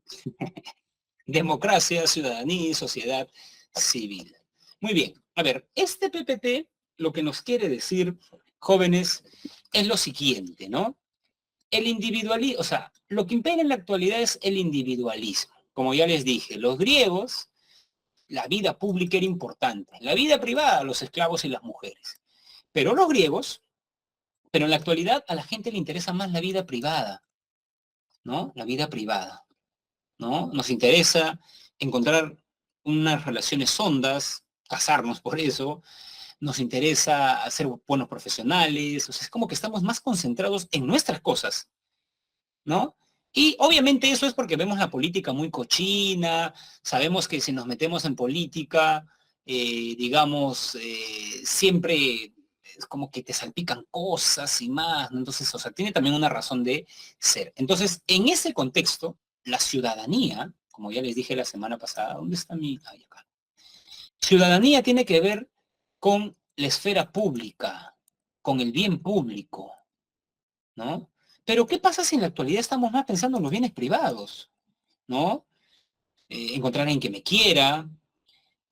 Democracia, ciudadanía y sociedad civil. Muy bien. A ver, este PPT lo que nos quiere decir, jóvenes, es lo siguiente, ¿no? El individualismo, o sea, lo que impera en la actualidad es el individualismo. Como ya les dije, los griegos, la vida pública era importante, la vida privada, los esclavos y las mujeres. Pero los griegos, pero en la actualidad a la gente le interesa más la vida privada, ¿no? La vida privada, ¿no? Nos interesa encontrar unas relaciones hondas, casarnos por eso, nos interesa ser buenos profesionales, o sea, es como que estamos más concentrados en nuestras cosas, ¿no? Y obviamente eso es porque vemos la política muy cochina, sabemos que si nos metemos en política, digamos, siempre es como que te salpican cosas y más, ¿no? Entonces, o sea, tiene también una razón de ser. Entonces, en ese contexto, la ciudadanía, como ya les dije la semana pasada, ¿dónde está mi...? Ay, acá. Ciudadanía tiene que ver con la esfera pública, con el bien público, ¿no? Pero ¿qué pasa si en la actualidad estamos más pensando en los bienes privados, ¿no? Encontrar a alguien que me quiera,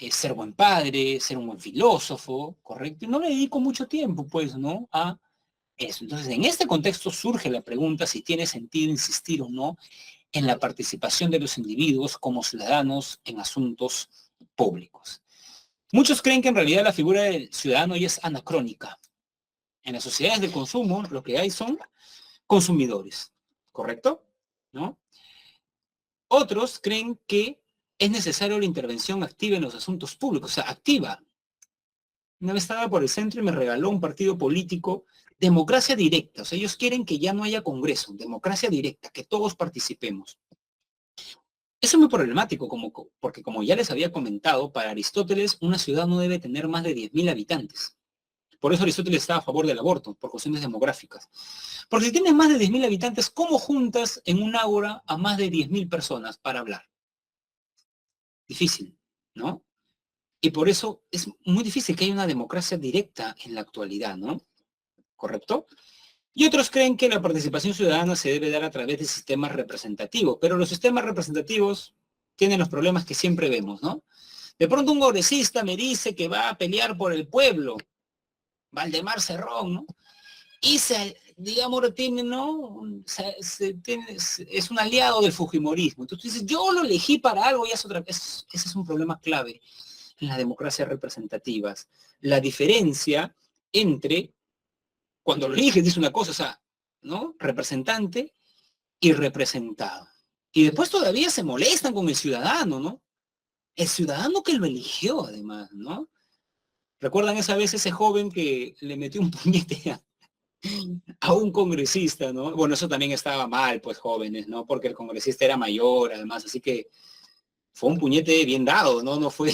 ser buen padre, ser un buen filósofo, ¿correcto? Y no le dedico mucho tiempo, pues, ¿no? A eso. Entonces, en este contexto surge la pregunta si tiene sentido insistir o no en la participación de los individuos como ciudadanos en asuntos públicos. Muchos creen que en realidad la figura del ciudadano ya es anacrónica. En las sociedades de consumo lo que hay son consumidores, ¿correcto? ¿No? Otros creen que es necesaria la intervención activa en los asuntos públicos, o sea, activa. Una vez estaba por el centro y me regaló un partido político, democracia directa. O sea, ellos quieren que ya no haya congreso, democracia directa, que todos participemos. Eso es muy problemático, porque como ya les había comentado, para Aristóteles una ciudad no debe tener más de 10.000 habitantes. Por eso Aristóteles estaba a favor del aborto, por cuestiones demográficas. Porque si tienes más de 10.000 habitantes, ¿cómo juntas en un ágora a más de 10.000 personas para hablar? Difícil, ¿no? Y por eso es muy difícil que haya una democracia directa en la actualidad, ¿no? ¿Correcto? Y otros creen que la participación ciudadana se debe dar a través de sistemas representativos, pero los sistemas representativos tienen los problemas que siempre vemos, ¿no? De pronto un congresista me dice que va a pelear por el pueblo, Valdemar Cerrón, ¿no? Y digamos, tiene, ¿no? Es un aliado del fujimorismo. Entonces dices, yo lo elegí para algo y es otra vez. Ese es un problema clave en las democracias representativas. La diferencia entre cuando lo eliges dice una cosa, o sea, ¿no? Representante y representado. Y después todavía se molestan con el ciudadano, ¿no? El ciudadano que lo eligió, además, ¿no? ¿Recuerdan esa vez ese joven que le metió un puñete a un congresista, ¿no? Bueno, eso también estaba mal, pues, jóvenes, ¿no? Porque el congresista era mayor, además, así que fue un puñete bien dado, ¿no? No fue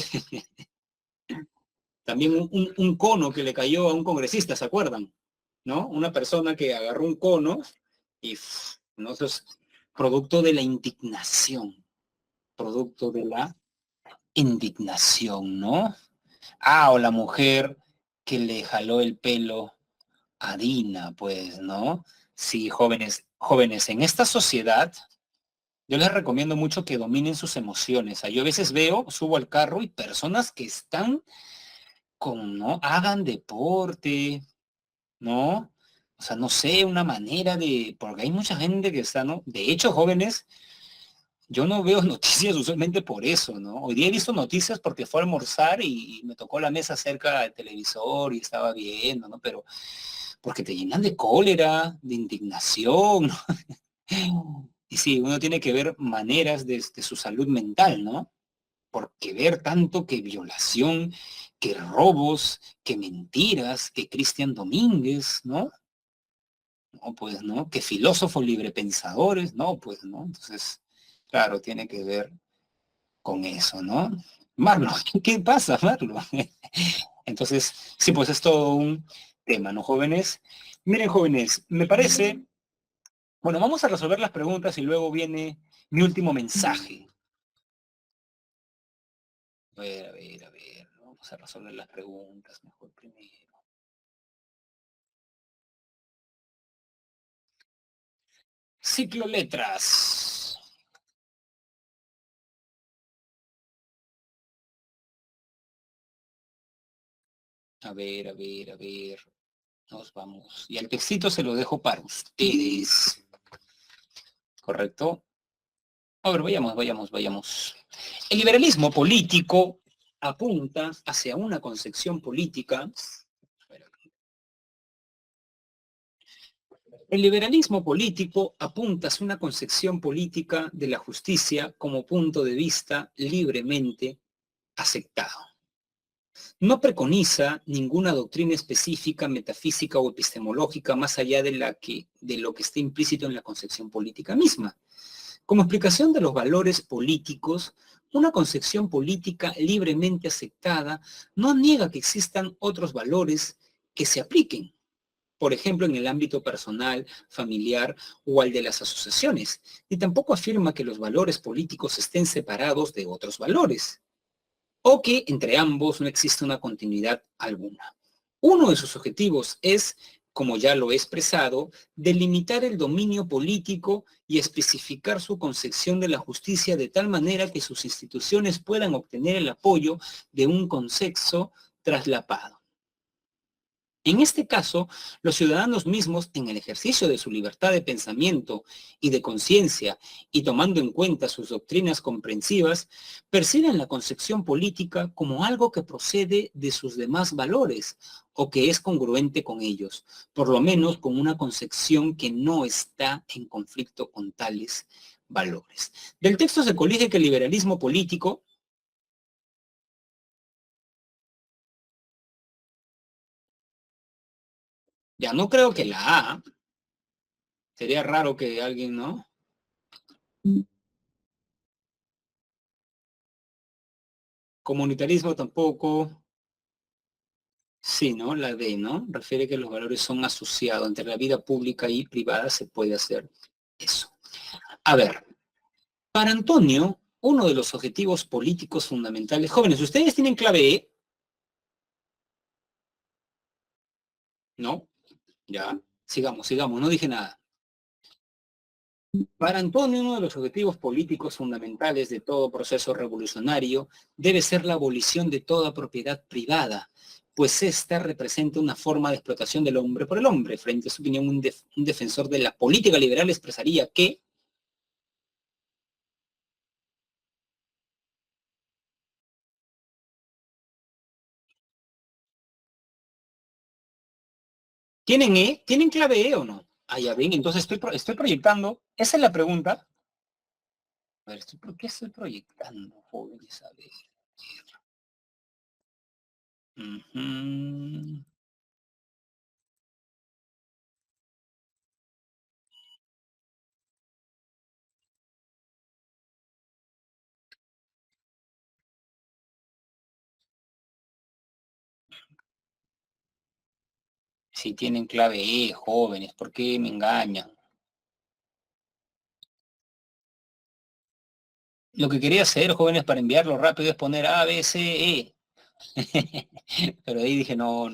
también un cono que le cayó a un congresista, ¿se acuerdan? ¿No? Una persona que agarró un cono y, ¿no? Eso es producto de la indignación, producto de la indignación, ¿no? Ah, o la mujer que le jaló el pelo a Dina, pues, ¿no? Sí, jóvenes, jóvenes, en esta sociedad, yo les recomiendo mucho que dominen sus emociones. Yo a veces veo, subo al carro y personas que están con, ¿no? Hagan deporte, ¿no? O sea, no sé, una manera porque hay mucha gente que está, ¿no? De hecho, jóvenes, yo no veo noticias usualmente por eso, ¿no? Hoy día he visto noticias porque fue a almorzar y me tocó la mesa cerca del televisor y estaba viendo, ¿no? Pero porque te llenan de cólera, de indignación, ¿no? Y sí, uno tiene que ver maneras de su salud mental, ¿no? Porque ver tanto que violación, que robos, que mentiras, que Cristian Domínguez, ¿no? No, pues, ¿no? Que filósofos librepensadores, no, pues, ¿no? Entonces, claro, tiene que ver con eso, ¿no? Marlo, ¿qué pasa, Marlo? Entonces, sí, pues es todo un tema, ¿no, jóvenes? Miren, jóvenes, me parece, bueno, vamos a resolver las preguntas y luego viene mi último mensaje. A ver, a ver, a ver, vamos a resolver las preguntas mejor primero. Ciclo letras. A ver, a ver, a ver. Nos vamos. Y el textito se lo dejo para ustedes. ¿Correcto? A ver, vayamos, vayamos, vayamos. El liberalismo político apunta hacia una concepción política. El liberalismo político apunta hacia una concepción política de la justicia como punto de vista libremente aceptado. No preconiza ninguna doctrina específica, metafísica o epistemológica más allá de lo que está implícito en la concepción política misma. Como explicación de los valores políticos, una concepción política libremente aceptada no niega que existan otros valores que se apliquen, por ejemplo, en el ámbito personal, familiar o al de las asociaciones, ni tampoco afirma que los valores políticos estén separados de otros valores, o que entre ambos no existe una continuidad alguna. Uno de sus objetivos es, como ya lo he expresado, delimitar el dominio político y especificar su concepción de la justicia de tal manera que sus instituciones puedan obtener el apoyo de un consenso traslapado. En este caso, los ciudadanos mismos, en el ejercicio de su libertad de pensamiento y de conciencia, y tomando en cuenta sus doctrinas comprensivas, perciben la concepción política como algo que procede de sus demás valores o que es congruente con ellos, por lo menos con una concepción que no está en conflicto con tales valores. Del texto se colige que el liberalismo político ya no creo que la A, sería raro que alguien, ¿no? Comunitarismo tampoco. Sí, ¿no? La D, ¿no? Refiere que los valores son asociados entre la vida pública y privada, se puede hacer eso. A ver, para Antonio, uno de los objetivos políticos fundamentales, jóvenes, ¿ustedes tienen clave E? ¿No? Ya, sigamos, no dije nada. Para Antonio, uno de los objetivos políticos fundamentales de todo proceso revolucionario debe ser la abolición de toda propiedad privada, pues ésta representa una forma de explotación del hombre por el hombre. Frente a su opinión, un defensor de la política liberal expresaría que ¿tienen E? ¿Tienen clave E o no? Ah, ya ven, entonces estoy proyectando. Esa es la pregunta. A ver, ¿por qué estoy proyectando, jóvenes? A ver. Ujú. Si tienen clave E, jóvenes, ¿por qué me engañan? Lo que quería hacer, jóvenes, para enviarlo rápido es poner A, B, C, E. Pero ahí dije, no.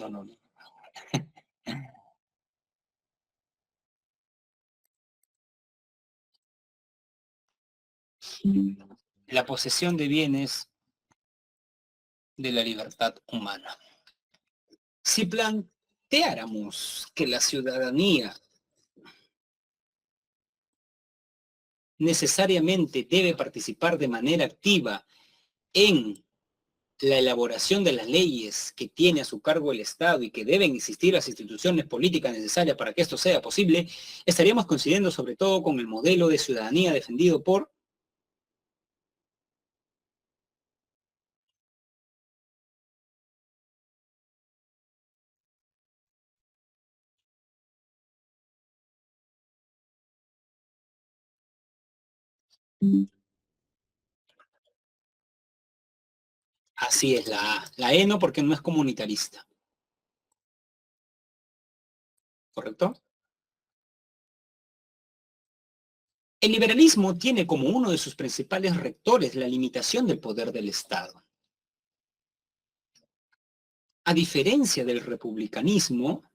La posesión de bienes de la libertad humana. Si planteáramos que la ciudadanía necesariamente debe participar de manera activa en la elaboración de las leyes que tiene a su cargo el Estado y que deben existir las instituciones políticas necesarias para que esto sea posible, estaríamos coincidiendo sobre todo con el modelo de ciudadanía defendido por... Así es, la A. La E no, porque no es comunitarista, ¿correcto? El liberalismo tiene como uno de sus principales rectores la limitación del poder del Estado. A diferencia del republicanismo,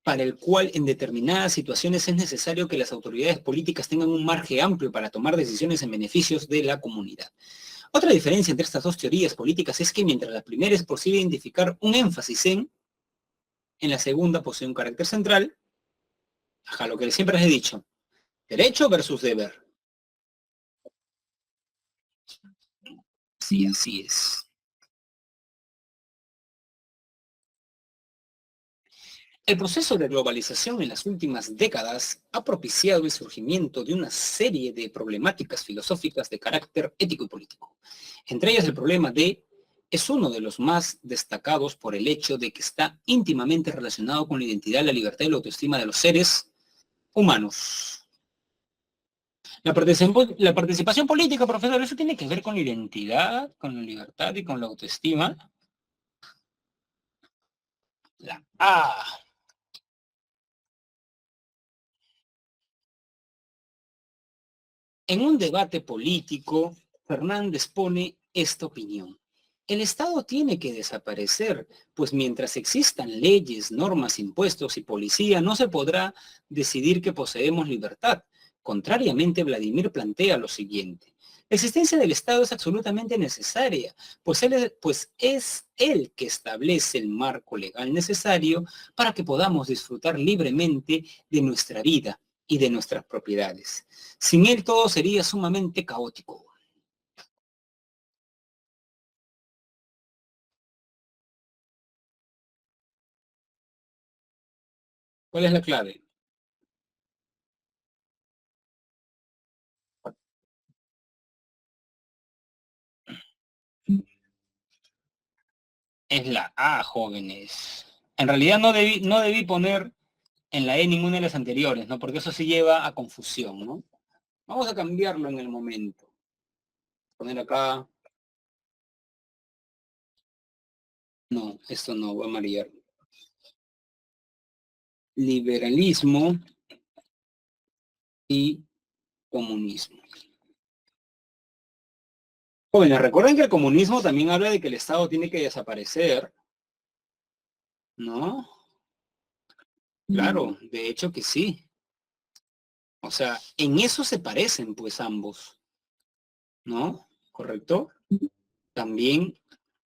para el cual en determinadas situaciones es necesario que las autoridades políticas tengan un margen amplio para tomar decisiones en beneficios de la comunidad. Otra diferencia entre estas dos teorías políticas es que mientras la primera es posible identificar un énfasis en la segunda posee un carácter central, lo que siempre les he dicho, derecho versus deber. Sí, así es. El proceso de globalización en las últimas décadas ha propiciado el surgimiento de una serie de problemáticas filosóficas de carácter ético y político. Entre ellas el problema de es uno de los más destacados por el hecho de que está íntimamente relacionado con la identidad, la libertad y la autoestima de los seres humanos. La participación política, profesor, eso tiene que ver con la identidad, con la libertad y con la autoestima. La A. En un debate político, Fernández pone esta opinión. El Estado tiene que desaparecer, pues mientras existan leyes, normas, impuestos y policía, no se podrá decidir que poseemos libertad. Contrariamente, Vladimir plantea lo siguiente. La existencia del Estado es absolutamente necesaria, pues es él que establece el marco legal necesario para que podamos disfrutar libremente de nuestra vida y de nuestras propiedades. Sin él todo sería sumamente caótico. ¿Cuál es la clave? Es la A, jóvenes. En realidad no debí poner en la E ninguna de las anteriores, ¿no? Porque eso sí lleva a confusión, ¿no? Vamos a cambiarlo en el momento. Poner acá, no, esto no va a marear. Liberalismo y comunismo. Jóvenes, recuerden que el comunismo también habla de que el Estado tiene que desaparecer, ¿no? Claro, de hecho que sí. O sea, en eso se parecen pues ambos, ¿no? ¿Correcto? También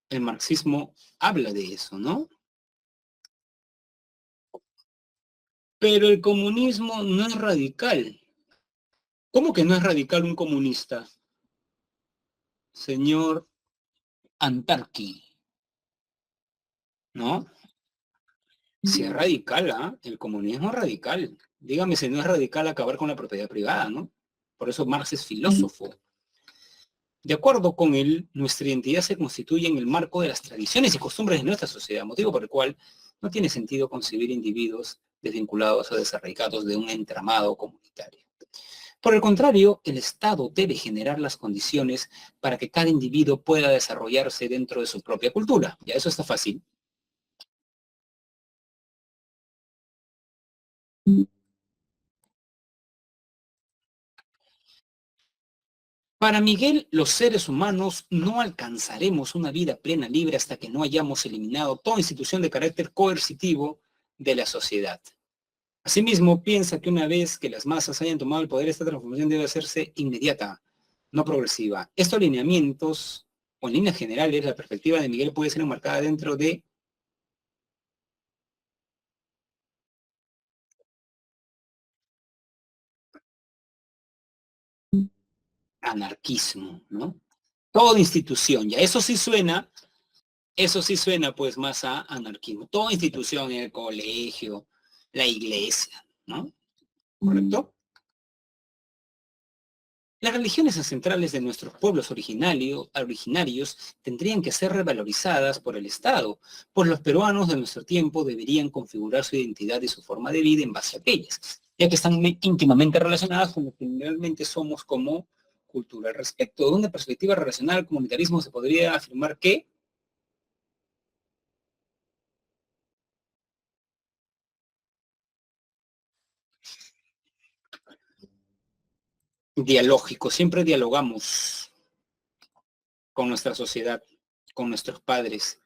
el marxismo habla de eso, ¿no? Pero el comunismo no es radical. ¿Cómo que no es radical un comunista? Señor Antarqui, ¿no? Si es radical, ¿ah? El comunismo es radical. Dígame si no es radical acabar con la propiedad privada, ¿no? Por eso Marx es filósofo. De acuerdo con él, nuestra identidad se constituye en el marco de las tradiciones y costumbres de nuestra sociedad, motivo por el cual no tiene sentido concebir individuos desvinculados o desarraigados de un entramado comunitario. Por el contrario, el Estado debe generar las condiciones para que cada individuo pueda desarrollarse dentro de su propia cultura. Ya eso está fácil. Para Miguel, los seres humanos no alcanzaremos una vida plena libre hasta que no hayamos eliminado toda institución de carácter coercitivo de la sociedad. Asimismo, piensa que una vez que las masas hayan tomado el poder, esta transformación debe hacerse inmediata, no progresiva. Estos lineamientos, o en líneas generales, la perspectiva de Miguel puede ser enmarcada dentro de anarquismo, ¿no? Toda institución, ya eso sí suena pues más a anarquismo. Toda institución, el colegio, la iglesia, ¿no? ¿Correcto? Las religiones ancestrales de nuestros pueblos originarios tendrían que ser revalorizadas por el Estado, pues los peruanos de nuestro tiempo deberían configurar su identidad y su forma de vida en base a aquellas, ya que están íntimamente relacionadas con lo que realmente somos como cultura. Al respecto de una perspectiva relacional al comunitarismo, se podría afirmar que dialógico, siempre dialogamos con nuestra sociedad, con nuestros padres,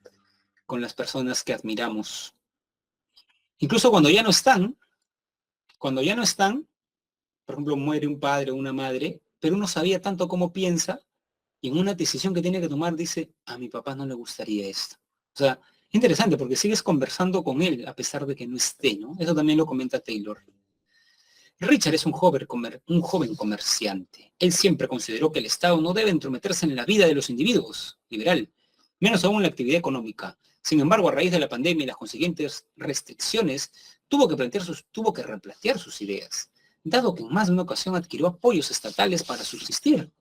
con las personas que admiramos. Incluso cuando ya no están, por ejemplo, muere un padre o una madre, pero uno sabía tanto cómo piensa y en una decisión que tiene que tomar dice, a mi papá no le gustaría esto. O sea, interesante porque sigues conversando con él a pesar de que no esté, ¿no? Eso también lo comenta Taylor. Richard es un joven comerciante. Él siempre consideró que el Estado no debe entrometerse en la vida de los individuos, liberal, menos aún en la actividad económica. Sin embargo, a raíz de la pandemia y las consiguientes restricciones, tuvo que replantear sus ideas, dado que en más de una ocasión adquirió apoyos estatales para subsistir.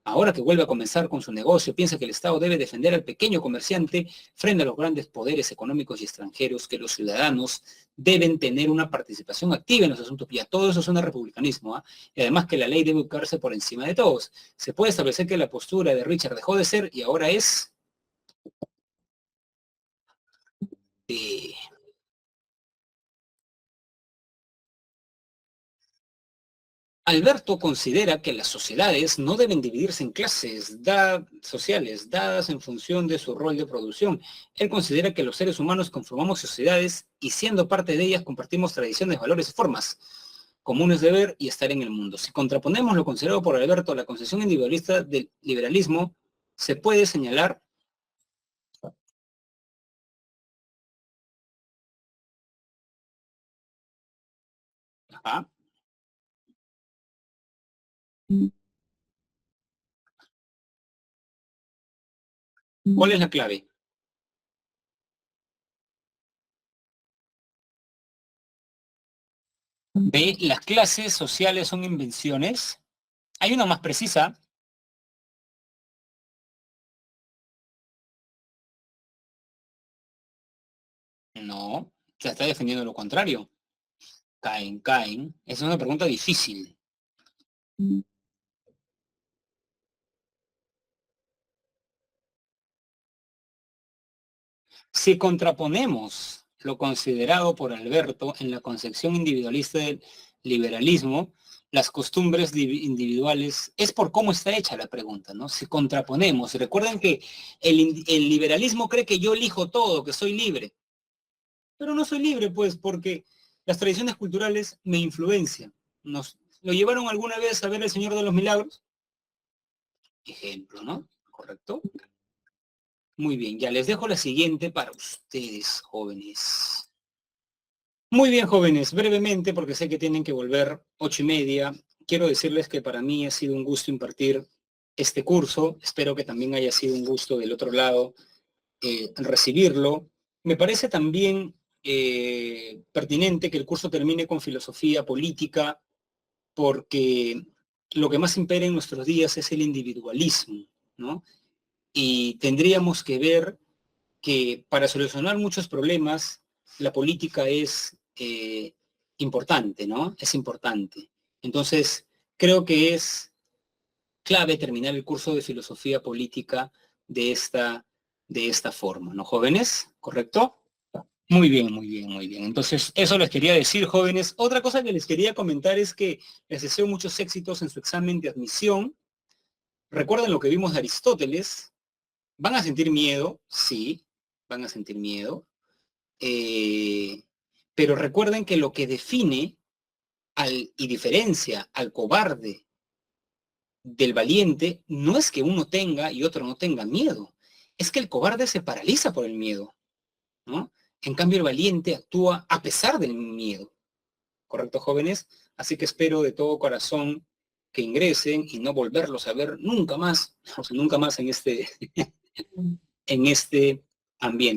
Ahora que vuelve a comenzar con su negocio, piensa que el Estado debe defender al pequeño comerciante frente a los grandes poderes económicos y extranjeros, que los ciudadanos deben tener una participación activa en los asuntos. Ya todo eso suena a republicanismo, ¿eh? Y además que la ley debe buscarse por encima de todos. Se puede establecer que la postura de Richard dejó de ser y ahora es de Alberto considera que las sociedades no deben dividirse en clases sociales dadas en función de su rol de producción. Él considera que los seres humanos conformamos sociedades y siendo parte de ellas compartimos tradiciones, valores y formas. comunes de ver y estar en el mundo. Si contraponemos lo considerado por Alberto a la concepción individualista del liberalismo, se puede señalar a ¿cuál es la clave? B, las clases sociales son invenciones. Hay una más precisa. No, se está defendiendo lo contrario. Caen. Esa es una pregunta difícil. Si contraponemos lo considerado por Alberto en la concepción individualista del liberalismo, las costumbres individuales, es por cómo está hecha la pregunta, ¿no? Si contraponemos, recuerden que el liberalismo cree que yo elijo todo, que soy libre, pero no soy libre, pues, porque las tradiciones culturales me influencian. ¿Lo llevaron alguna vez a ver El Señor de los Milagros? Ejemplo, ¿no? ¿Correcto? Muy bien, ya les dejo la siguiente para ustedes, jóvenes. Muy bien, jóvenes, brevemente, porque sé que tienen que volver 8:30, quiero decirles que para mí ha sido un gusto impartir este curso. Espero que también haya sido un gusto del otro lado recibirlo. Me parece también pertinente que el curso termine con filosofía política, porque lo que más impera en nuestros días es el individualismo, ¿no? Y tendríamos que ver que para solucionar muchos problemas, la política es importante, ¿no? Es importante. Entonces, creo que es clave terminar el curso de filosofía política de esta forma, ¿no, jóvenes? ¿Correcto? Muy bien, muy bien, muy bien. Entonces, eso les quería decir, jóvenes. Otra cosa que les quería comentar es que les deseo muchos éxitos en su examen de admisión. Recuerden lo que vimos de Aristóteles. ¿Van a sentir miedo? Sí, van a sentir miedo. Pero recuerden que lo que define y diferencia al cobarde del valiente no es que uno tenga y otro no tenga miedo. Es que el cobarde se paraliza por el miedo, ¿no? En cambio, el valiente actúa a pesar del miedo. ¿Correcto, jóvenes? Así que espero de todo corazón que ingresen y no volverlos a ver nunca más, o sea, nunca más en este ambiente.